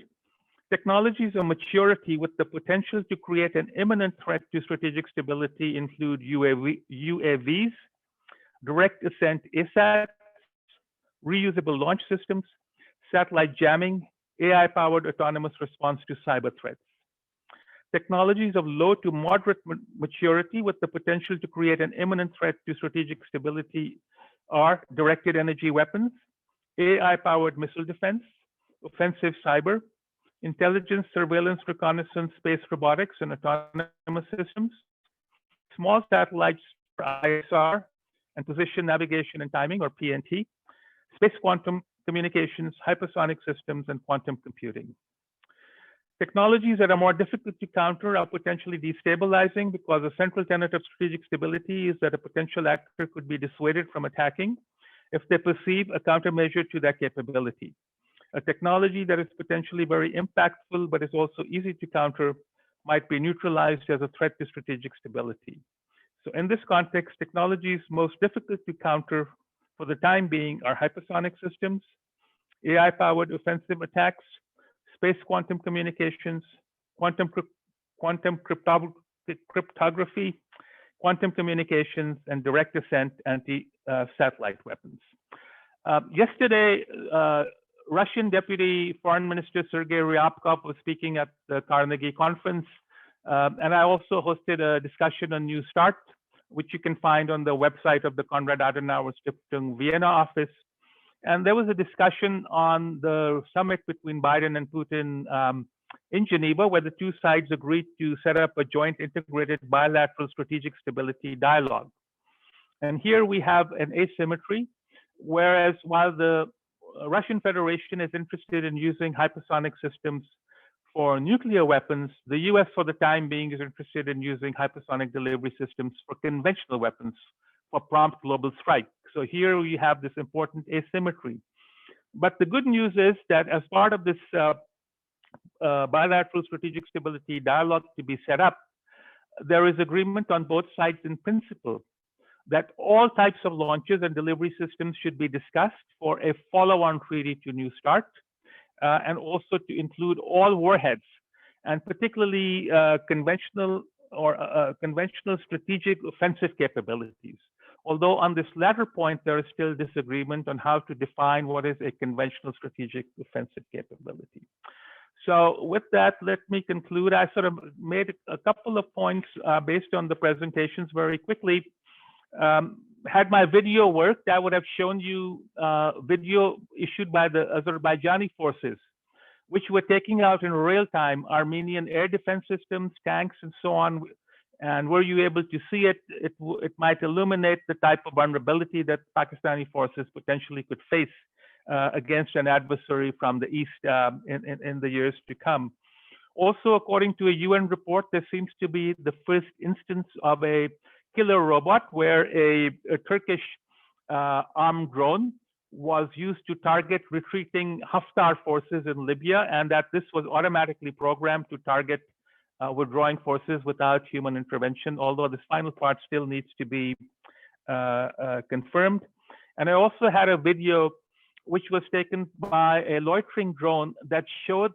technologies of maturity with the potential to create an imminent threat to strategic stability include UAVs, direct ascent ASATs, reusable launch systems, satellite jamming, AI-powered autonomous response to cyber threats. Technologies of low to moderate maturity with the potential to create an imminent threat to strategic stability are directed energy weapons, AI-powered missile defense, offensive cyber, intelligence, surveillance, reconnaissance, space robotics, and autonomous systems, small satellites for ISR and position navigation and timing, or PNT, space quantum communications, hypersonic systems, and quantum computing. Technologies that are more difficult to counter are potentially destabilizing because a central tenet of strategic stability is that a potential actor could be dissuaded from attacking if they perceive a countermeasure to their capability. A technology that is potentially very impactful but is also easy to counter might be neutralized as a threat to strategic stability. So in this context, technologies most difficult to counter for the time being are hypersonic systems, AI-powered offensive attacks, space quantum communications, quantum cryptography, quantum communications, and direct ascent anti-satellite weapons. Yesterday, Russian Deputy Foreign Minister Sergei Ryabkov was speaking at the Carnegie Conference, and I also hosted a discussion on New START, which you can find on the website of the Konrad Adenauer Stiftung Vienna office. And there was a discussion on the summit between Biden and Putin in Geneva, where the two sides agreed to set up a joint integrated bilateral strategic stability dialogue. And here we have an asymmetry, whereas while the Russian Federation is interested in using hypersonic systems for nuclear weapons, the US for the time being is interested in using hypersonic delivery systems for conventional weapons for prompt global strike. So here we have this important asymmetry. But the good news is that as part of this bilateral strategic stability dialogue to be set up, there is agreement on both sides in principle that all types of launches and delivery systems should be discussed for a follow-on treaty to New START, and also to include all warheads, and particularly conventional strategic offensive capabilities. Although on this latter point, there is still disagreement on how to define what is a conventional strategic offensive capability. So with that, let me conclude. I sort of made a couple of points based on the presentations very quickly. Had my video worked, I would have shown you video issued by the Azerbaijani forces, which were taking out in real time Armenian air defense systems, tanks, and so on. And were you able to see it, it might illuminate the type of vulnerability that Pakistani forces potentially could face against an adversary from the east in the years to come. Also, according to a UN report, there seems to be the first instance of a killer robot where a Turkish armed drone was used to target retreating Haftar forces in Libya, and that this was automatically programmed to target withdrawing forces without human intervention, although this final part still needs to be confirmed. And I also had a video which was taken by a loitering drone that showed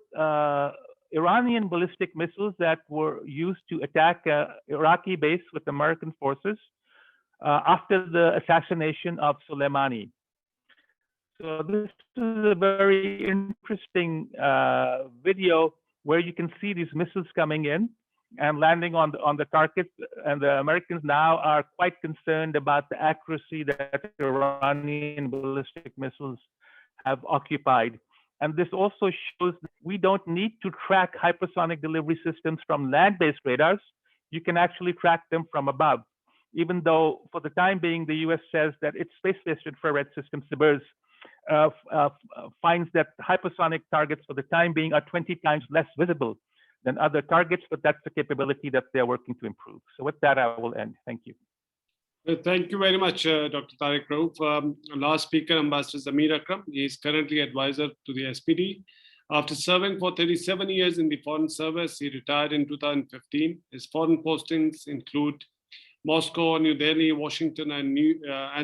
Iranian ballistic missiles that were used to attack an Iraqi base with American forces after the assassination of Soleimani. So this is a very interesting video where you can see these missiles coming in and landing on the targets, and the Americans now are quite concerned about the accuracy that Iranian ballistic missiles have occupied. And this also shows that we don't need to track hypersonic delivery systems from land-based radars. You can actually track them from above, even though for the time being, the US says that its space-based infrared system, SBIRS, finds that hypersonic targets for the time being are 20 times less visible than other targets, but that's the capability that they're working to improve. So with that, I will end. Thank you. Thank you very much, Dr. Tariq Rauf. Last speaker, Ambassador Zamir Akram. He is currently advisor to the SPD. After serving for 37 years in the Foreign Service, he retired in 2015. His foreign postings include Moscow, New Delhi, Washington, and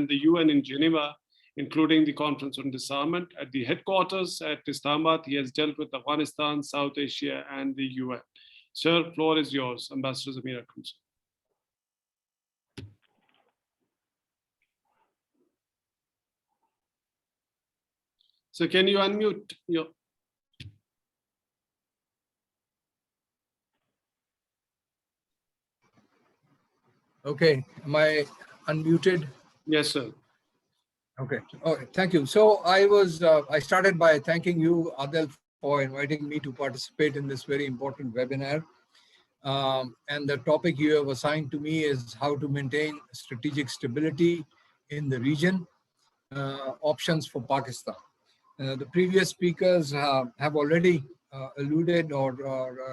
the UN in Geneva, including the Conference on Disarmament. At the headquarters at Islamabad, he has dealt with Afghanistan, South Asia, and the UN. Sir, floor is yours, Ambassador Zamir Akram. So can you unmute your... Okay, am I unmuted? Yes, sir. Okay. Okay, thank you. So I started by thanking you, Adel, for inviting me to participate in this very important webinar. And the topic you have assigned to me is how to maintain strategic stability in the region, options for Pakistan. The previous speakers have already alluded or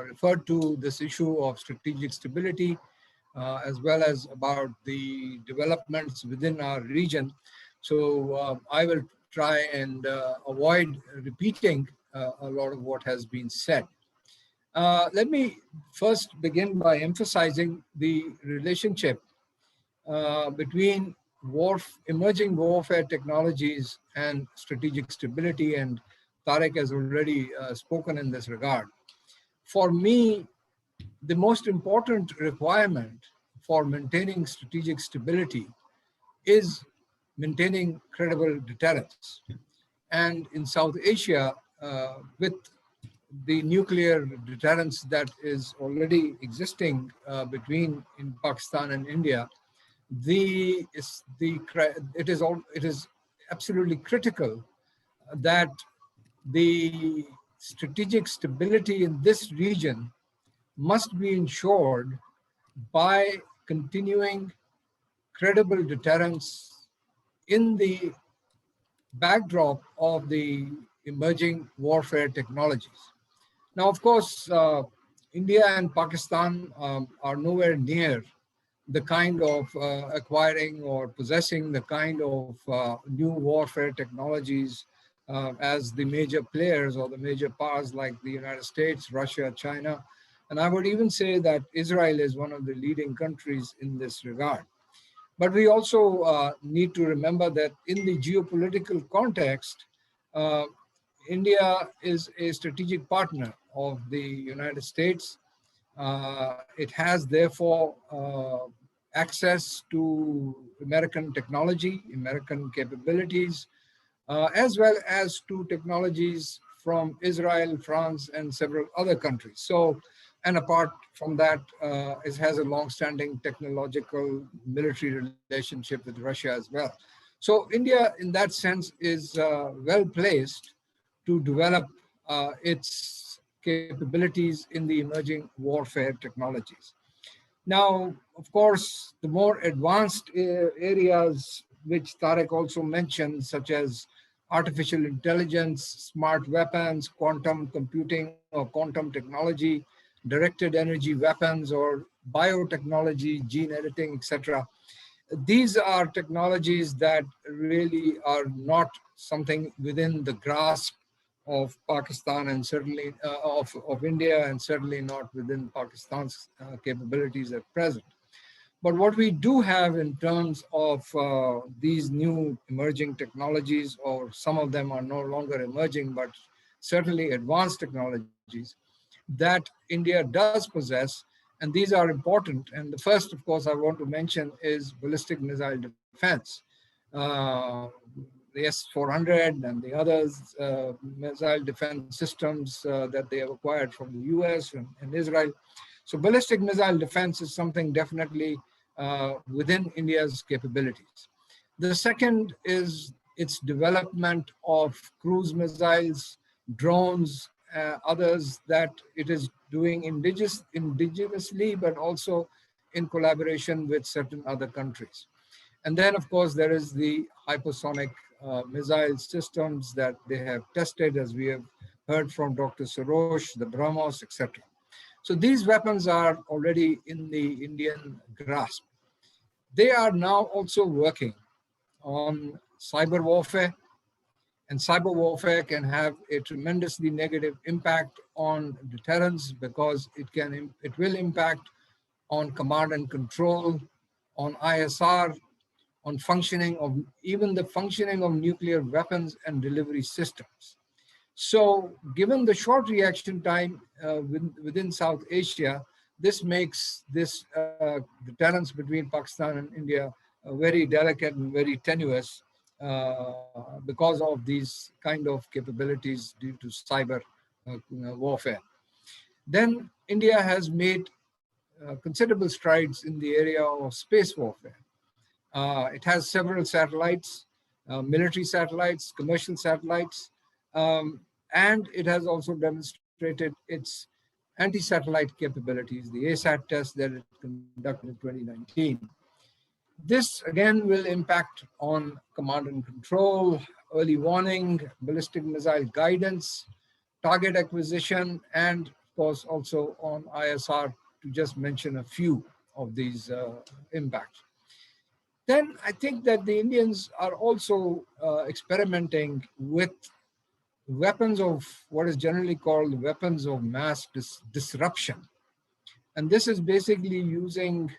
referred to this issue of strategic stability, as well as about the developments within our region. So I will try and avoid repeating a lot of what has been said. Let me first begin by emphasizing the relationship between emerging warfare technologies and strategic stability, and Tariq has already spoken in this regard. For me, the most important requirement for maintaining strategic stability is maintaining credible deterrence. And in South Asia, with the nuclear deterrence that is already existing between in Pakistan and India, it is absolutely critical that the strategic stability in this region must be ensured by continuing credible deterrence in the backdrop of the emerging warfare technologies. Now, of course, India and Pakistan are nowhere near the kind of acquiring or possessing the kind of new warfare technologies as the major players or the major powers like the United States, Russia, China. And I would even say that Israel is one of the leading countries in this regard. But we also need to remember that in the geopolitical context, India is a strategic partner of the United States. It has therefore access to American technology, American capabilities, as well as to technologies from Israel, France, and several other countries. So, and apart from that, it has a long-standing technological military relationship with Russia as well. So India, in that sense, is well placed to develop its capabilities in the emerging warfare technologies. Now, of course, the more advanced areas which Tarek also mentioned, such as artificial intelligence, smart weapons, quantum computing or quantum technology, directed energy weapons or biotechnology, gene editing, etc. These are technologies that really are not something within the grasp of Pakistan and certainly of India, and certainly not within Pakistan's capabilities at present. But what we do have in terms of these new emerging technologies, or some of them are no longer emerging, but certainly advanced technologies that India does possess, and these are important. And the first, of course, I want to mention is ballistic missile defense. The S-400 and the others, missile defense systems that they have acquired from the US and Israel. So ballistic missile defense is something definitely within India's capabilities. The second is its development of cruise missiles, drones, others that it is doing indigenously, but also in collaboration with certain other countries. And then, of course, there is the hypersonic missile systems that they have tested, as we have heard from Dr. Sarosh, the BrahMos, etc. So these weapons are already in the Indian grasp. They are now also working on cyber warfare, and cyber warfare can have a tremendously negative impact on deterrence, because it will impact on command and control, on ISR, on functioning of even the functioning of nuclear weapons and delivery systems. So given the short reaction time within South Asia, this makes this deterrence between Pakistan and India very delicate and very tenuous because of these kind of capabilities due to cyber warfare. Then India has made considerable strides in the area of space warfare. It has several satellites, military satellites, commercial satellites, and it has also demonstrated its anti-satellite capabilities, the ASAT test that it conducted in 2019. This again will impact on command and control, early warning, ballistic missile guidance, target acquisition, and of course also on ISR, to just mention a few of these impacts. Then I think that the Indians are also experimenting with weapons of what is generally called weapons of mass disruption. And this is basically using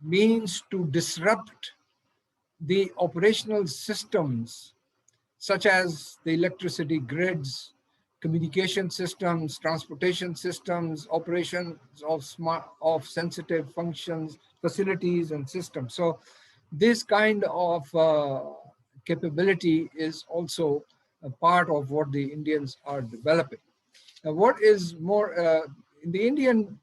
means to disrupt the operational systems, such as the electricity grids, communication systems, transportation systems, operations of sensitive functions, facilities, and systems. So this kind of capability is also a part of what the Indians are developing. Now, what is more, in the Indian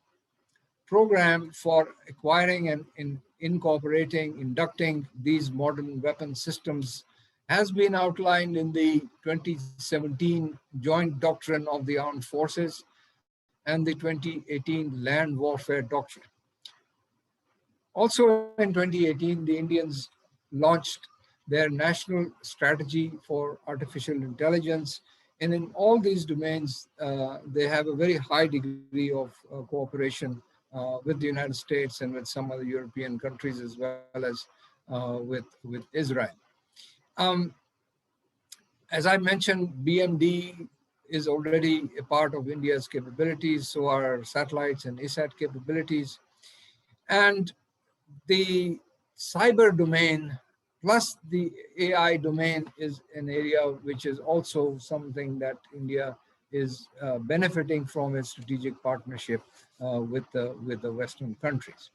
program for acquiring and incorporating, inducting these modern weapon systems has been outlined in the 2017 Joint Doctrine of the Armed Forces and the 2018 Land Warfare Doctrine. Also in 2018, the Indians launched their national strategy for artificial intelligence. And in all these domains, they have a very high degree of cooperation with the United States and with some other European countries, as well as with Israel. As I mentioned, BMD is already a part of India's capabilities, so are satellites and ASAT capabilities. And the cyber domain plus the AI domain is an area which is also something that India is benefiting from its strategic partnership with the Western countries.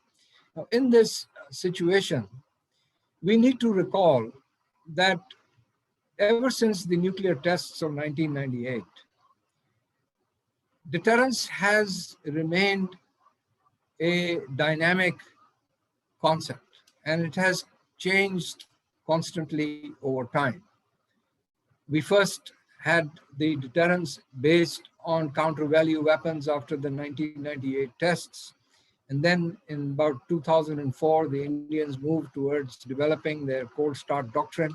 Now, in this situation, we need to recall that ever since the nuclear tests of 1998, deterrence has remained a dynamic concept, and it has changed constantly over time. We first had the deterrence based on counter-value weapons after the 1998 tests. And then in about 2004, the Indians moved towards developing their cold start doctrine,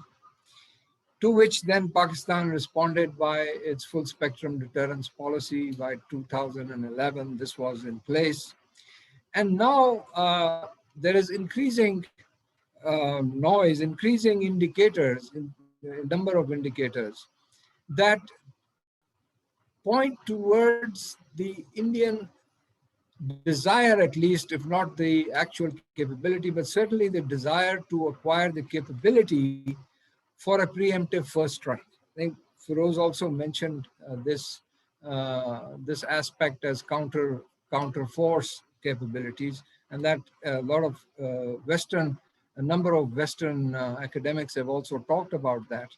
to which then Pakistan responded by its full spectrum deterrence policy. By 2011, this was in place. And now there is increasing noise, increasing indicators, a number of indicators that point towards the Indian desire, at least, if not the actual capability, but certainly the desire to acquire the capability for a preemptive first strike. I think Feroz also mentioned this aspect as counter force capabilities, and that a number of Western academics have also talked about that.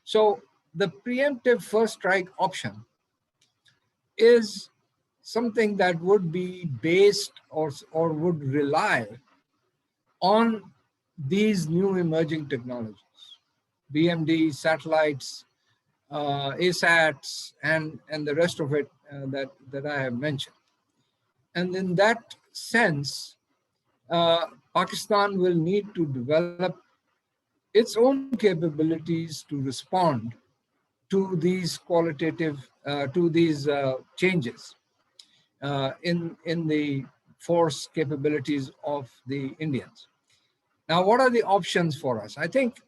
So the preemptive first strike option is something that would be based or would rely on these new emerging technologies, BMD, satellites, ASATs, and the rest of it that I have mentioned. And in that sense, Pakistan will need to develop its own capabilities to respond to these changes in the force capabilities of the Indians. Now, what are the options for us? I think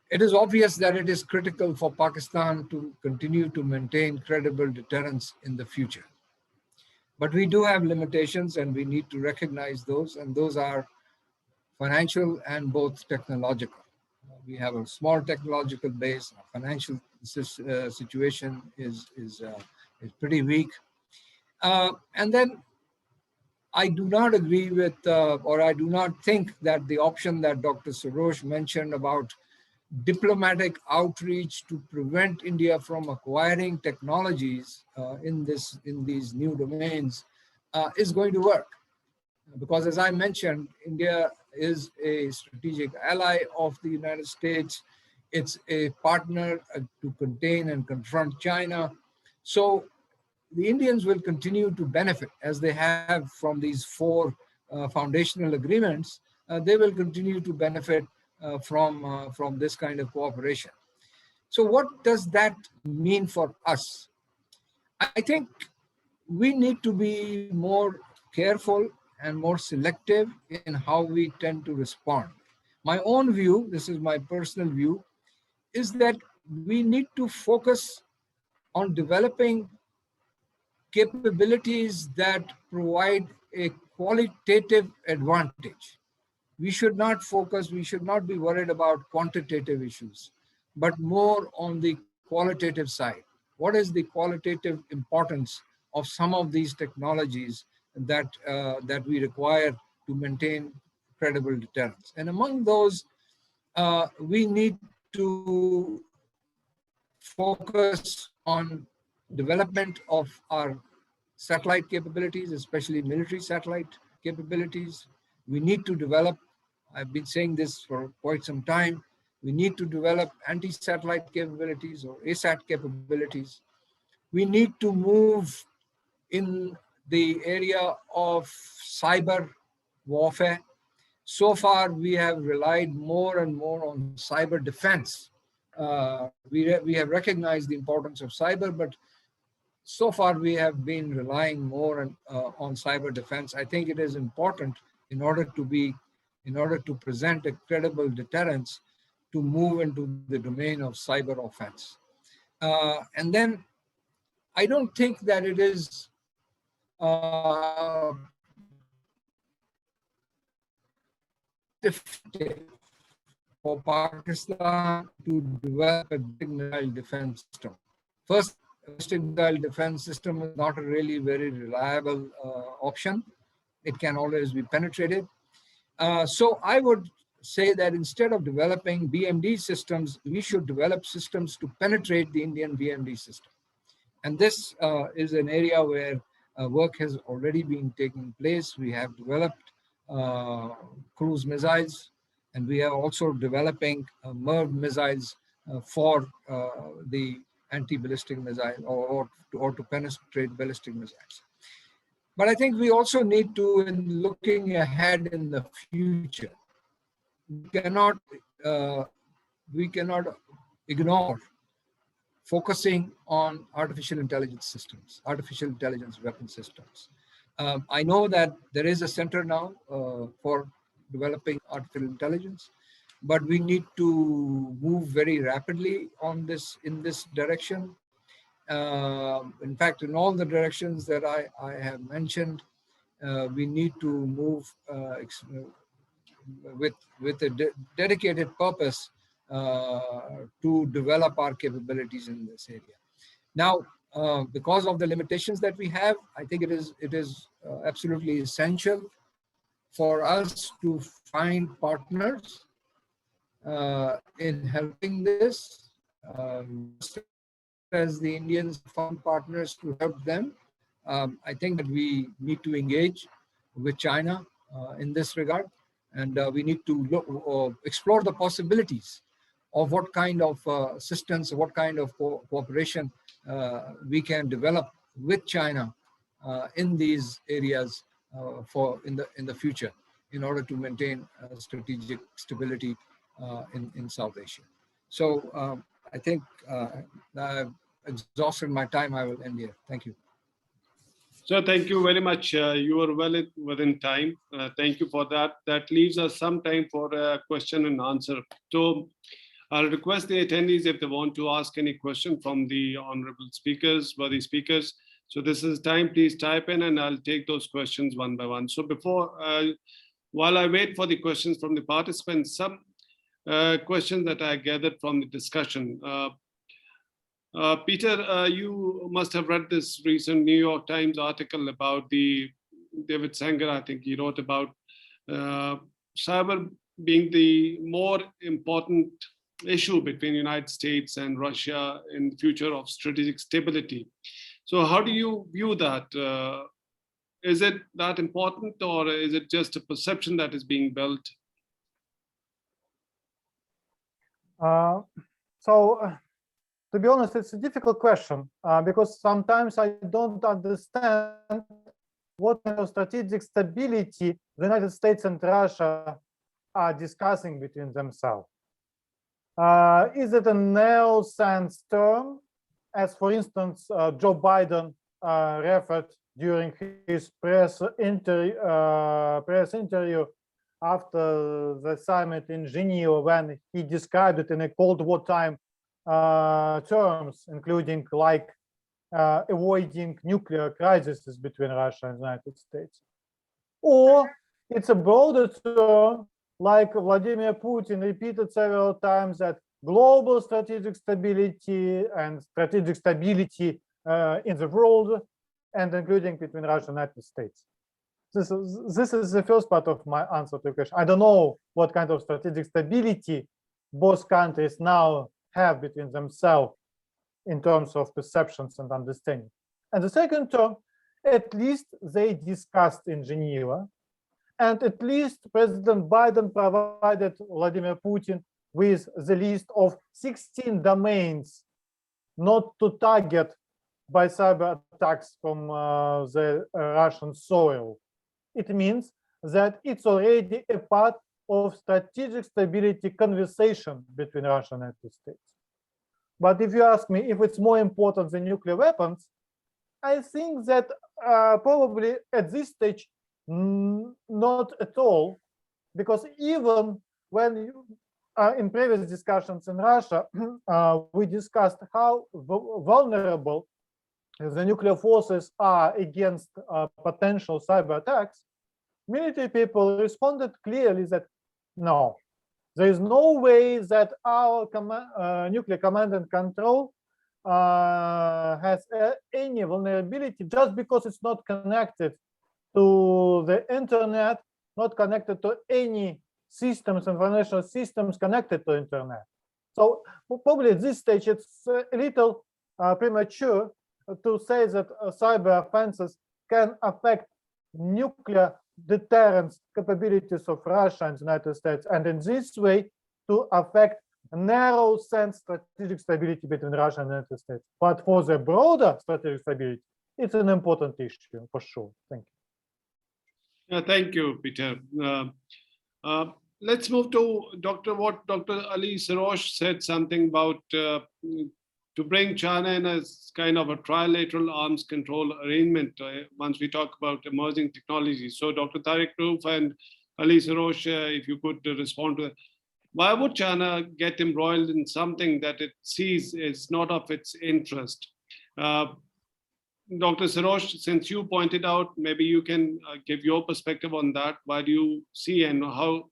it is obvious that it is critical for Pakistan to continue to maintain credible deterrence in the future. But we do have limitations, and we need to recognize those, and those are financial and both technological. We have a small technological base. Our financial situation is pretty weak. And then I do not agree with, or I do not think that the option that Dr. Sarosh mentioned about diplomatic outreach to prevent India from acquiring technologies in these new domains is going to work. Because as I mentioned, India is a strategic ally of the United States. It's a partner to contain and confront China. So the Indians will continue to benefit, as they have from these 4 foundational agreements. They will continue to benefit from this kind of cooperation. So what does that mean for us? I think we need to be more careful and more selective in how we tend to respond. My own view, this is my personal view, is that we need to focus on developing capabilities that provide a qualitative advantage. We should not be worried about quantitative issues, but more on the qualitative side. What is the qualitative importance of some of these technologies that we require to maintain credible deterrence? And among those, we need to focus on development of our satellite capabilities, especially military satellite capabilities. We need to develop, I've been saying this for quite some time, we need to develop anti-satellite capabilities or ASAT capabilities. We need to move in the area of cyber warfare. So far, we have relied more and more on cyber defense. We have recognized the importance of cyber, but so far we have been relying more on cyber defense. I think it is important in order to present a credible deterrence to move into the domain of cyber offense. And then I don't think that it is effective for Pakistan to develop a defense system. First, ballistic missile defense system is not a really very reliable option. It can always be penetrated. So I would say that instead of developing BMD systems, we should develop systems to penetrate the Indian BMD system. And this is an area where work has already been taking place. We have developed cruise missiles, and we are also developing MIRV missiles for the anti-ballistic missile or to penetrate ballistic missiles. But I think we also need to, in looking ahead in the future, we cannot ignore focusing on artificial intelligence systems, artificial intelligence weapon systems. I know that there is a center now for developing artificial intelligence, but we need to move very rapidly on this in this direction. In fact, in all the directions that I have mentioned, we need to move with a dedicated purpose to develop our capabilities in this area. Now, because of the limitations that we have, I think it is absolutely essential for us to find partners in helping this, as the Indians found partners to help them. I think that we need to engage with China in this regard, and we need to explore the possibilities of what kind of assistance, what kind of cooperation we can develop with China in these areas in the future, in order to maintain strategic stability in South Asia. So I think I've exhausted my time. I will end here. Thank you. So thank you very much. You were well within time. Thank you for that. That leaves us some time for a question and answer. So I'll request the attendees if they want to ask any question from the honorable speakers, worthy speakers. So this is time, please type in and I'll take those questions one by one. So while I wait for the questions from the participants, some questions that I gathered from the discussion. Peter, you must have read this recent New York Times article about David Sanger. I think he wrote about cyber being the more important issue between the United States and Russia in the future of strategic stability. So how do you view that? Is it that important, or is it just a perception that is being built? To be honest, it's a difficult question because sometimes I don't understand what kind of strategic stability the United States and Russia are discussing between themselves. Is it a neo-sense term, as for instance, Joe Biden referred during his press interview after the summit in Geneva, when he described it in a Cold War time terms, including like avoiding nuclear crises between Russia and the United States? Or it's a broader term, like Vladimir Putin repeated several times, that global strategic stability and strategic stability in the world, and including between Russia and the United States. This is the first part of my answer to the question. I don't know what kind of strategic stability both countries now have between themselves in terms of perceptions and understanding. And the second term, at least they discussed in Geneva, and at least President Biden provided Vladimir Putin with the list of 16 domains not to target by cyber attacks from the Russian soil. It means that it's already a part of strategic stability conversation between Russia and the United States. But if you ask me if it's more important than nuclear weapons, I think that probably at this stage, not at all, because even when in previous discussions in Russia, we discussed how vulnerable the nuclear forces are against potential cyber attacks, military people responded clearly that no, there is no way that our nuclear command and control has any vulnerability just because it's not connected to the internet, not connected to any systems, information systems connected to internet. So probably at this stage, it's a little premature to say that cyber offenses can affect nuclear deterrence capabilities of Russia and the United States, and in this way to affect narrow sense strategic stability between Russia and the United States. But for the broader strategic stability, it's an important issue for sure. Thank you. Thank you, Peter. Let's move to Dr. Ali Sirosh said something about to bring China in as kind of a trilateral arms control arrangement once we talk about emerging technologies. So Dr. Tariq Rauf and Ali Sirosh, if you could respond to that. Why would China get embroiled in something that it sees is not of its interest? Dr. Sirosh, since you pointed out, maybe you can give your perspective on that. Why do you see and how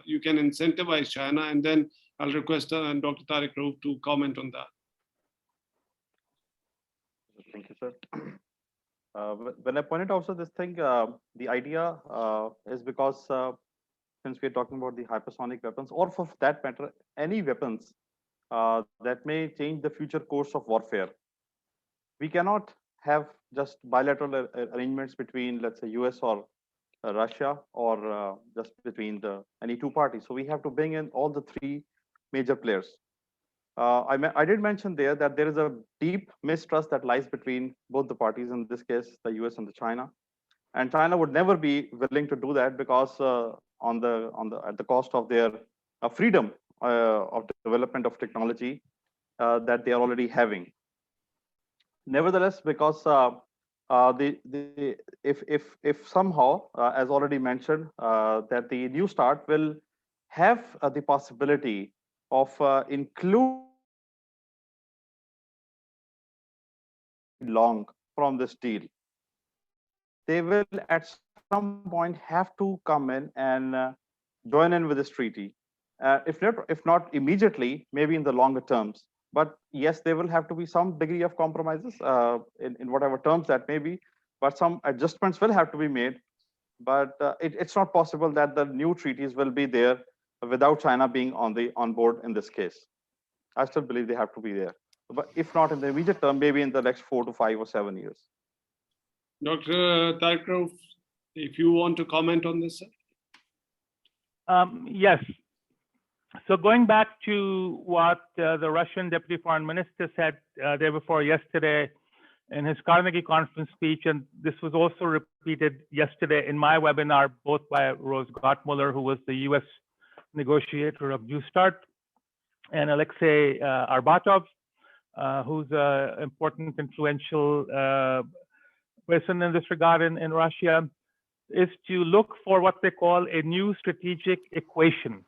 you can incentivize China? And then I'll request Dr. Tariq Rauf to comment on that. Thank you, sir. When I pointed out this thing, the idea is because since we're talking about the hypersonic weapons, or for that matter, any weapons that may change the future course of warfare, we cannot have just bilateral arrangements between, let's say, US or Russia, or just between any two parties. So we have to bring in all the three major players. I did mention there that there is a deep mistrust that lies between both the parties, in this case, the US and the China. And China would never be willing to do that because at the cost of their freedom of development of technology that they are already having. Nevertheless, because if somehow, as already mentioned, that the New START will have the possibility of include long from this deal, they will at some point have to come in and join in with this treaty. If not immediately, maybe in the longer terms. But yes, there will have to be some degree of compromises in whatever terms that may be, but some adjustments will have to be made. But it's not possible that the new treaties will be there without China being on board in this case. I still believe they have to be there. But if not in the immediate term, maybe in the next 4 to 5 or 7 years. Dr. Tariq Rauf, if you want to comment on this, sir. Yes. So going back to what the Russian Deputy Foreign Minister said day before yesterday in his Carnegie conference speech, and this was also repeated yesterday in my webinar, both by Rose Gottmuller, who was the US negotiator of New START, and Alexei Arbatov, who's an important, influential person in this regard in Russia, is to look for what they call a new strategic equation.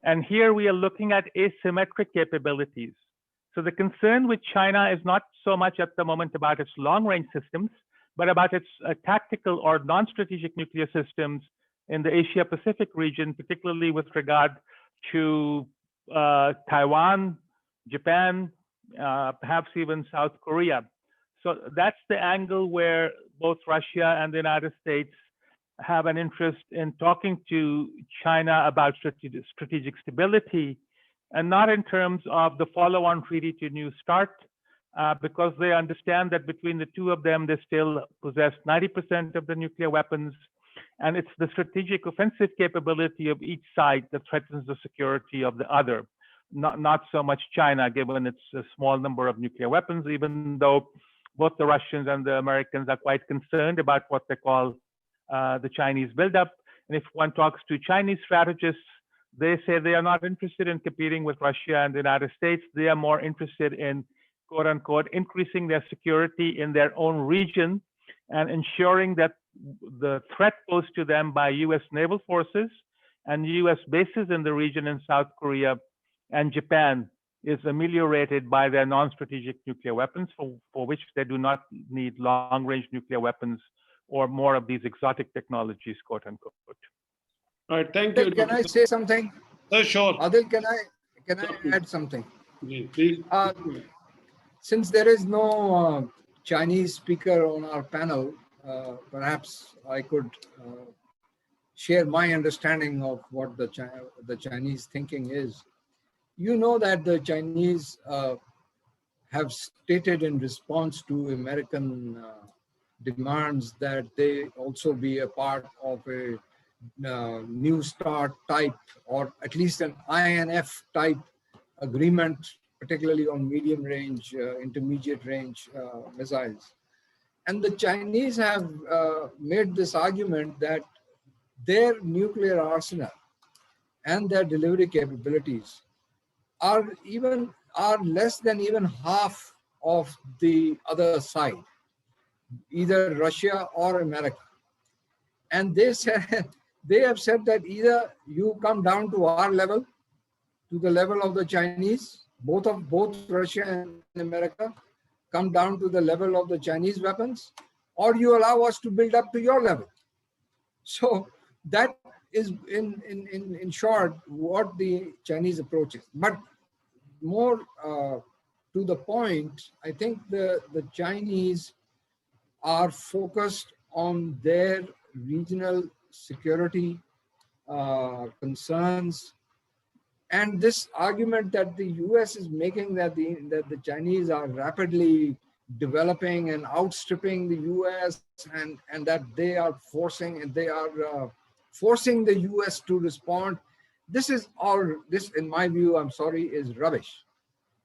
And here we are looking at asymmetric capabilities. So the concern with China is not so much at the moment about its long-range systems, but about its tactical or non-strategic nuclear systems in the Asia-Pacific region, particularly with regard to Taiwan, Japan, perhaps even South Korea. So that's the angle where both Russia and the United States have an interest in talking to China about strategic stability, and not in terms of the follow-on treaty to New START, because they understand that between the two of them, they still possess 90% of the nuclear weapons, and it's the strategic offensive capability of each side that threatens the security of the other, not so much China, given its small number of nuclear weapons, even though both the Russians and the Americans are quite concerned about what they call the Chinese buildup. And if one talks to Chinese strategists, they say they are not interested in competing with Russia and the United States. They are more interested in, quote unquote, increasing their security in their own region and ensuring that the threat posed to them by US naval forces and US bases in the region in South Korea and Japan is ameliorated by their non-strategic nuclear weapons, for which they do not need long-range nuclear weapons or more of these exotic technologies, quote unquote. All right, thank you. Can I say something? Sure. Adil, can I add something? Please. Since there is no Chinese speaker on our panel, perhaps I could share my understanding of what the Chinese thinking is. You know that the Chinese have stated in response to American demands that they also be a part of a New START type, or at least an INF type agreement, particularly on medium range, intermediate range missiles. And the Chinese have made this argument that their nuclear arsenal and their delivery capabilities are less than even half of the other side, either Russia or America. And they have said that either you come down to our level, to the level of the Chinese, both Russia and America come down to the level of the Chinese weapons, or you allow us to build up to your level. So that is in short what the Chinese approach is. But more to the point, I think the Chinese are focused on their regional security concerns. And this argument that the US is making that the Chinese are rapidly developing and outstripping the US, and that they are forcing the US to respond. This in my view, I'm sorry, is rubbish.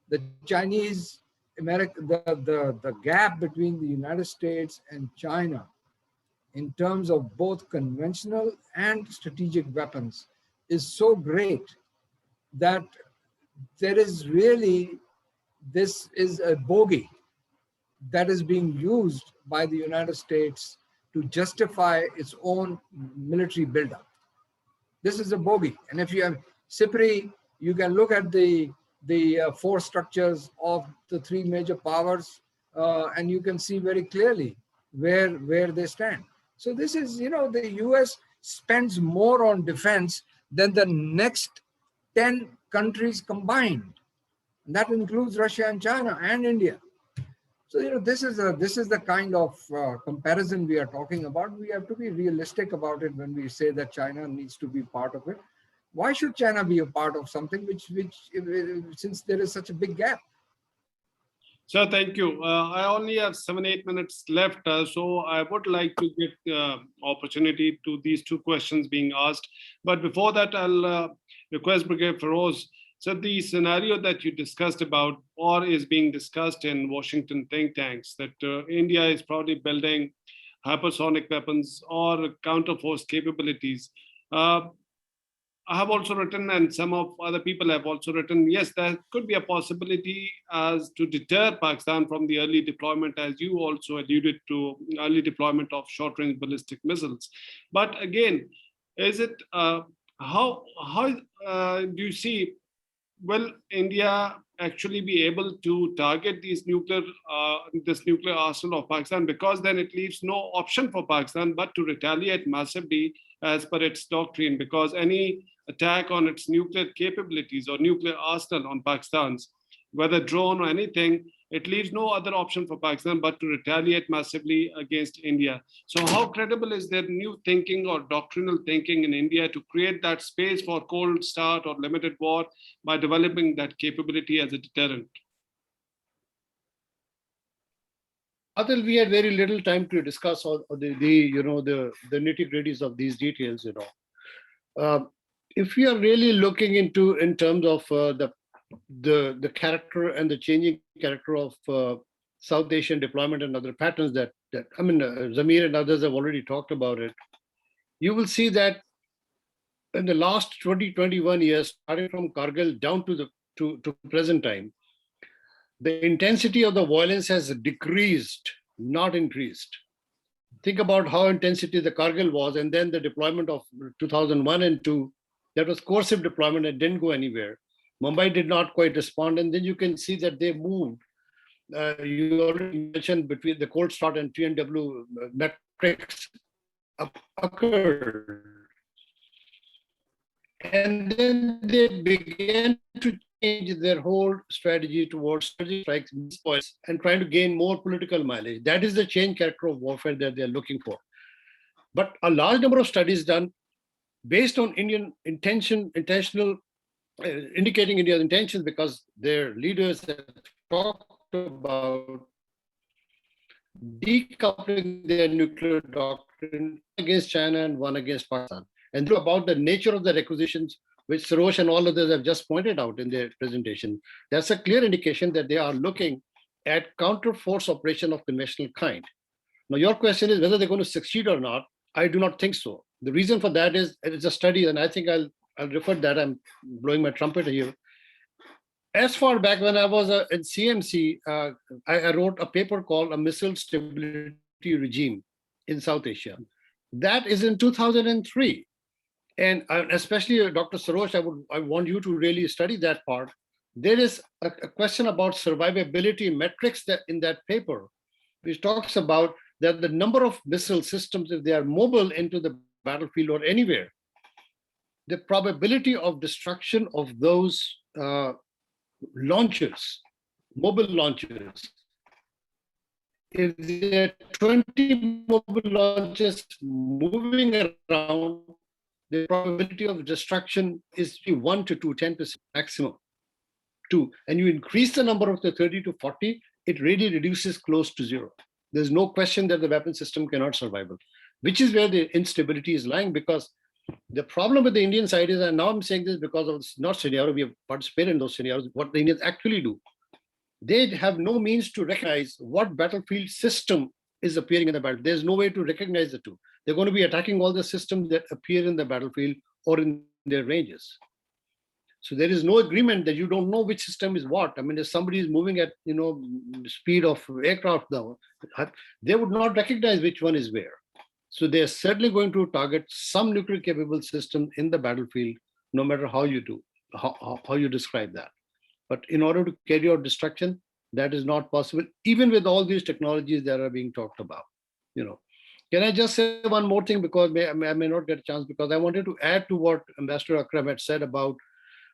The Chinese, the gap between the United States and China in terms of both conventional and strategic weapons is so great that there is really, this is a bogey that is being used by the United States to justify its own military buildup. This is a bogey. And if you have SIPRI, you can look at the force structures of the three major powers, and you can see very clearly where they stand. So this is, the US spends more on defense than the next 10 countries combined. And that includes Russia and China and India. So this is the kind of comparison we are talking about. We have to be realistic about it when we say that China needs to be part of it. Why should China be a part of something which since there is such a big gap? So thank you. I only have 7-8 minutes left, so I would like to give opportunity to these two questions being asked. But before that, I'll request Brigadier Feroz. So the scenario that you discussed about, or is being discussed in Washington think tanks, that India is probably building hypersonic weapons or counter-force capabilities. I have also written, and some of other people have also written, yes, there could be a possibility as to deter Pakistan from the early deployment, as you also alluded to, early deployment of short-range ballistic missiles. But again, is it, how do you see, will India actually be able to target these this nuclear arsenal of Pakistan? Because then it leaves no option for Pakistan but to retaliate massively as per its doctrine, because any attack on its nuclear capabilities or nuclear arsenal on Pakistan's, whether drone or anything, it leaves no other option for Pakistan but to retaliate massively against India. So how credible is their new thinking or doctrinal thinking in India to create that space for cold start or limited war by developing that capability as a deterrent? Adil, we had very little time to discuss all the nitty-gritties of these details. If we are really looking into in terms of the character and the changing character of South Asian deployment and other patterns that Zamir and others have already talked about it, you will see that in the last 20-21 years, starting from Kargil down to present time, the intensity of the violence has decreased, not increased. Think about how intensity the Kargil was, and then the deployment of 2001 and 2, that was coercive deployment and didn't go anywhere. Mumbai did not quite respond, and then you can see that they moved. You already mentioned between the cold start and TNW metrics occurred. And then they began to change their whole strategy towards strikes and trying to gain more political mileage. That is the change character of warfare that they're looking for. But a large number of studies done based on Indian intentional, indicating India's intentions, because their leaders have talked about decoupling their nuclear doctrine against China and one against Pakistan. And about the nature of the requisitions, which Sarosh and all others have just pointed out in their presentation, that's a clear indication that they are looking at counter-force operation of conventional kind. Now, your question is whether they're going to succeed or not. I do not think so. The reason for that is it's a study, and I think I'll refer that. I'm blowing my trumpet here. As far back when I was in CMC, I wrote a paper called A Missile Stability Regime in South Asia. That is in 2003. And especially Dr. Sarosh, I want you to really study that part. There is a question about survivability metrics that in that paper, which talks about that the number of missile systems, if they are mobile into the battlefield or anywhere, the probability of destruction of those launchers, mobile launchers, if there are 20 mobile launchers moving around, the probability of destruction is 1 to 2, 10% maximum. 2, and you increase the number of the 30 to 40, it really reduces close to 0. There's no question that the weapon system cannot survive, which is where the instability is lying. Because the problem with the Indian side is, and now I'm saying this because of not scenario, we have participated in those scenarios, what the Indians actually do. They have no means to recognize what battlefield system is appearing in the battle. There's no way to recognize the two. They're going to be attacking all the systems that appear in the battlefield or in their ranges. So there is no agreement that you don't know which system is what. I mean, if somebody is moving at speed of aircraft now, they would not recognize which one is where. So they're certainly going to target some nuclear capable system in the battlefield, no matter how you do, how you describe that. But in order to carry out destruction, that is not possible, even with all these technologies that are being talked about. Can I just say one more thing, because I may not get a chance, because I wanted to add to what Ambassador Akram had said about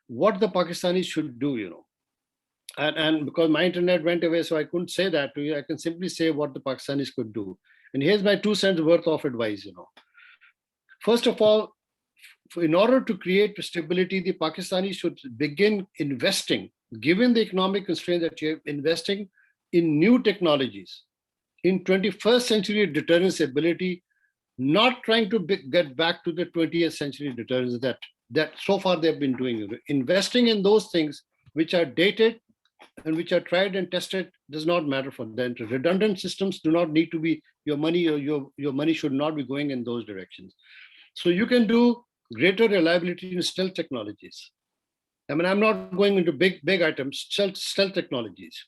what the Pakistanis should do, and because my internet went away, so I couldn't say that to you. I can simply say what the Pakistanis could do. And here's my 2 cents worth of advice, First of all, in order to create stability, the Pakistanis should begin investing, given the economic constraints that you're investing in new technologies, in 21st century deterrence ability, not trying to get back to the 20th century deterrence that so far they've been doing. Investing in those things which are dated and which are tried and tested does not matter for them. Redundant systems do not need to be your money, or your money should not be going in those directions. So you can do greater reliability in stealth technologies. I mean, I'm not going into big items, stealth technologies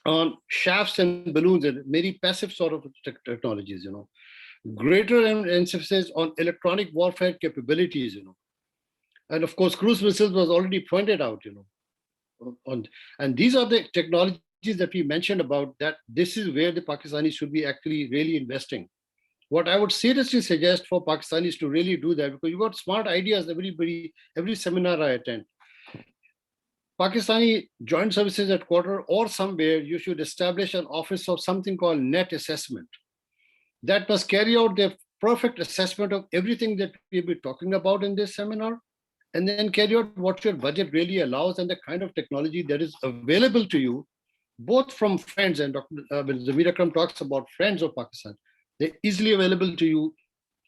on shafts and balloons and very passive sort of technologies, greater emphasis on electronic warfare capabilities, and of course, cruise missiles was already pointed out, and these are the technologies that we mentioned about, that this is where the Pakistanis should be actually really investing. What I would seriously suggest for Pakistanis to really do that, because you got smart ideas, every seminar I attend. Pakistani Joint Services Headquarters or somewhere, you should establish an office of something called net assessment that must carry out the perfect assessment of everything that we'll be talking about in this seminar, and then carry out what your budget really allows and the kind of technology that is available to you, both from friends, and Dr. Zamir Akram talks about friends of Pakistan. They're easily available to you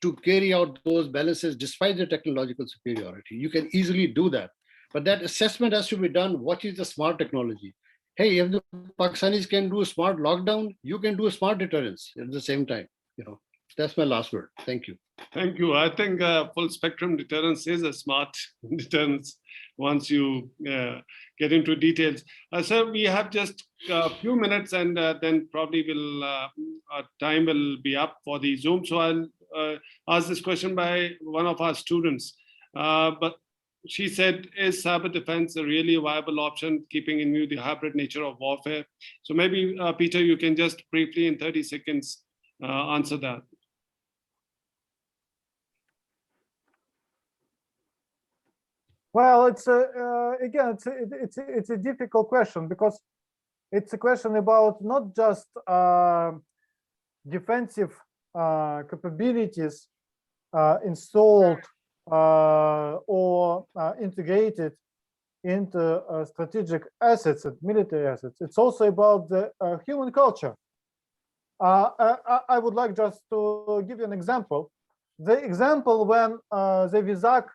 to carry out those balances despite the technological superiority. You can easily do that. But that assessment has to be done. What is the smart technology? Hey, if the Pakistanis can do a smart lockdown, you can do a smart deterrence at the same time. That's my last word. Thank you. Thank you. I think full spectrum deterrence is a smart deterrence once you get into details. Sir, we have just a few minutes, and then probably our time will be up for the Zoom. So I'll ask this question by one of our students. But she said, is cyber defense a really viable option, keeping in view the hybrid nature of warfare? So maybe, Peter, you can just briefly in 30 seconds answer that. Well, it's again, it's a difficult question, because it's a question about not just defensive capabilities installed or integrated into strategic assets and military assets. It's also about the human culture. I would like just to give you an example. The example when the Vizag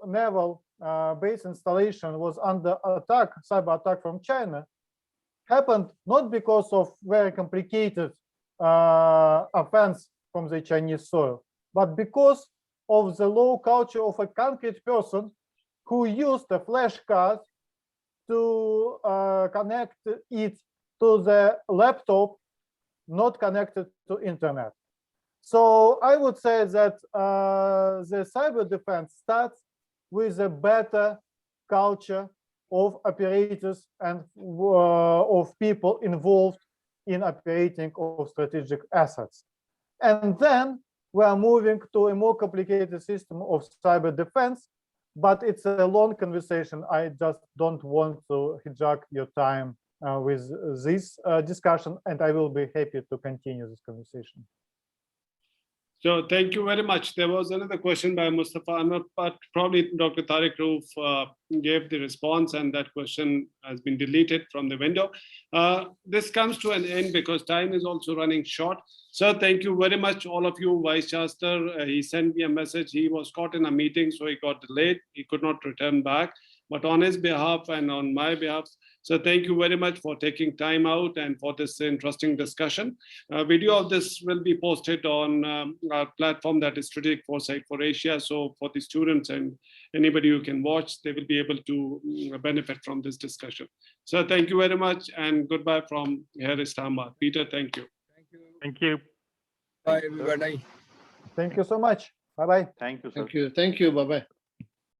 naval base installation was under attack, cyber attack from China, happened not because of very complicated offense from the Chinese soil, but because of the low culture of a concrete person who used a flash card to connect it to the laptop not connected to internet. So I would say that the cyber defense starts with a better culture of operators and of people involved in operating of strategic assets. And then we are moving to a more complicated system of cyber defense, but it's a long conversation. I just don't want to hijack your time with this discussion, and I will be happy to continue this conversation. So thank you very much. There was another question by Mustafa Ahmed, but probably Dr. Tariq Rauf gave the response, and that question has been deleted from the window. This comes to an end because time is also running short. Sir, thank you very much, all of you. Vice Chancellor, he sent me a message. He was caught in a meeting, so he got delayed. He could not return back. But on his behalf and on my behalf, so thank you very much for taking time out and for this interesting discussion. Video of this will be posted on our platform, that is Strategic Foresight for Asia. So for the students and anybody who can watch, they will be able to benefit from this discussion. So thank you very much, and goodbye from here, Islamabad. Peter, thank you. Thank you. Thank you. Bye, everybody. Thank you so much. Bye-bye. Thank you, sir. Thank you. Thank you. Bye-bye.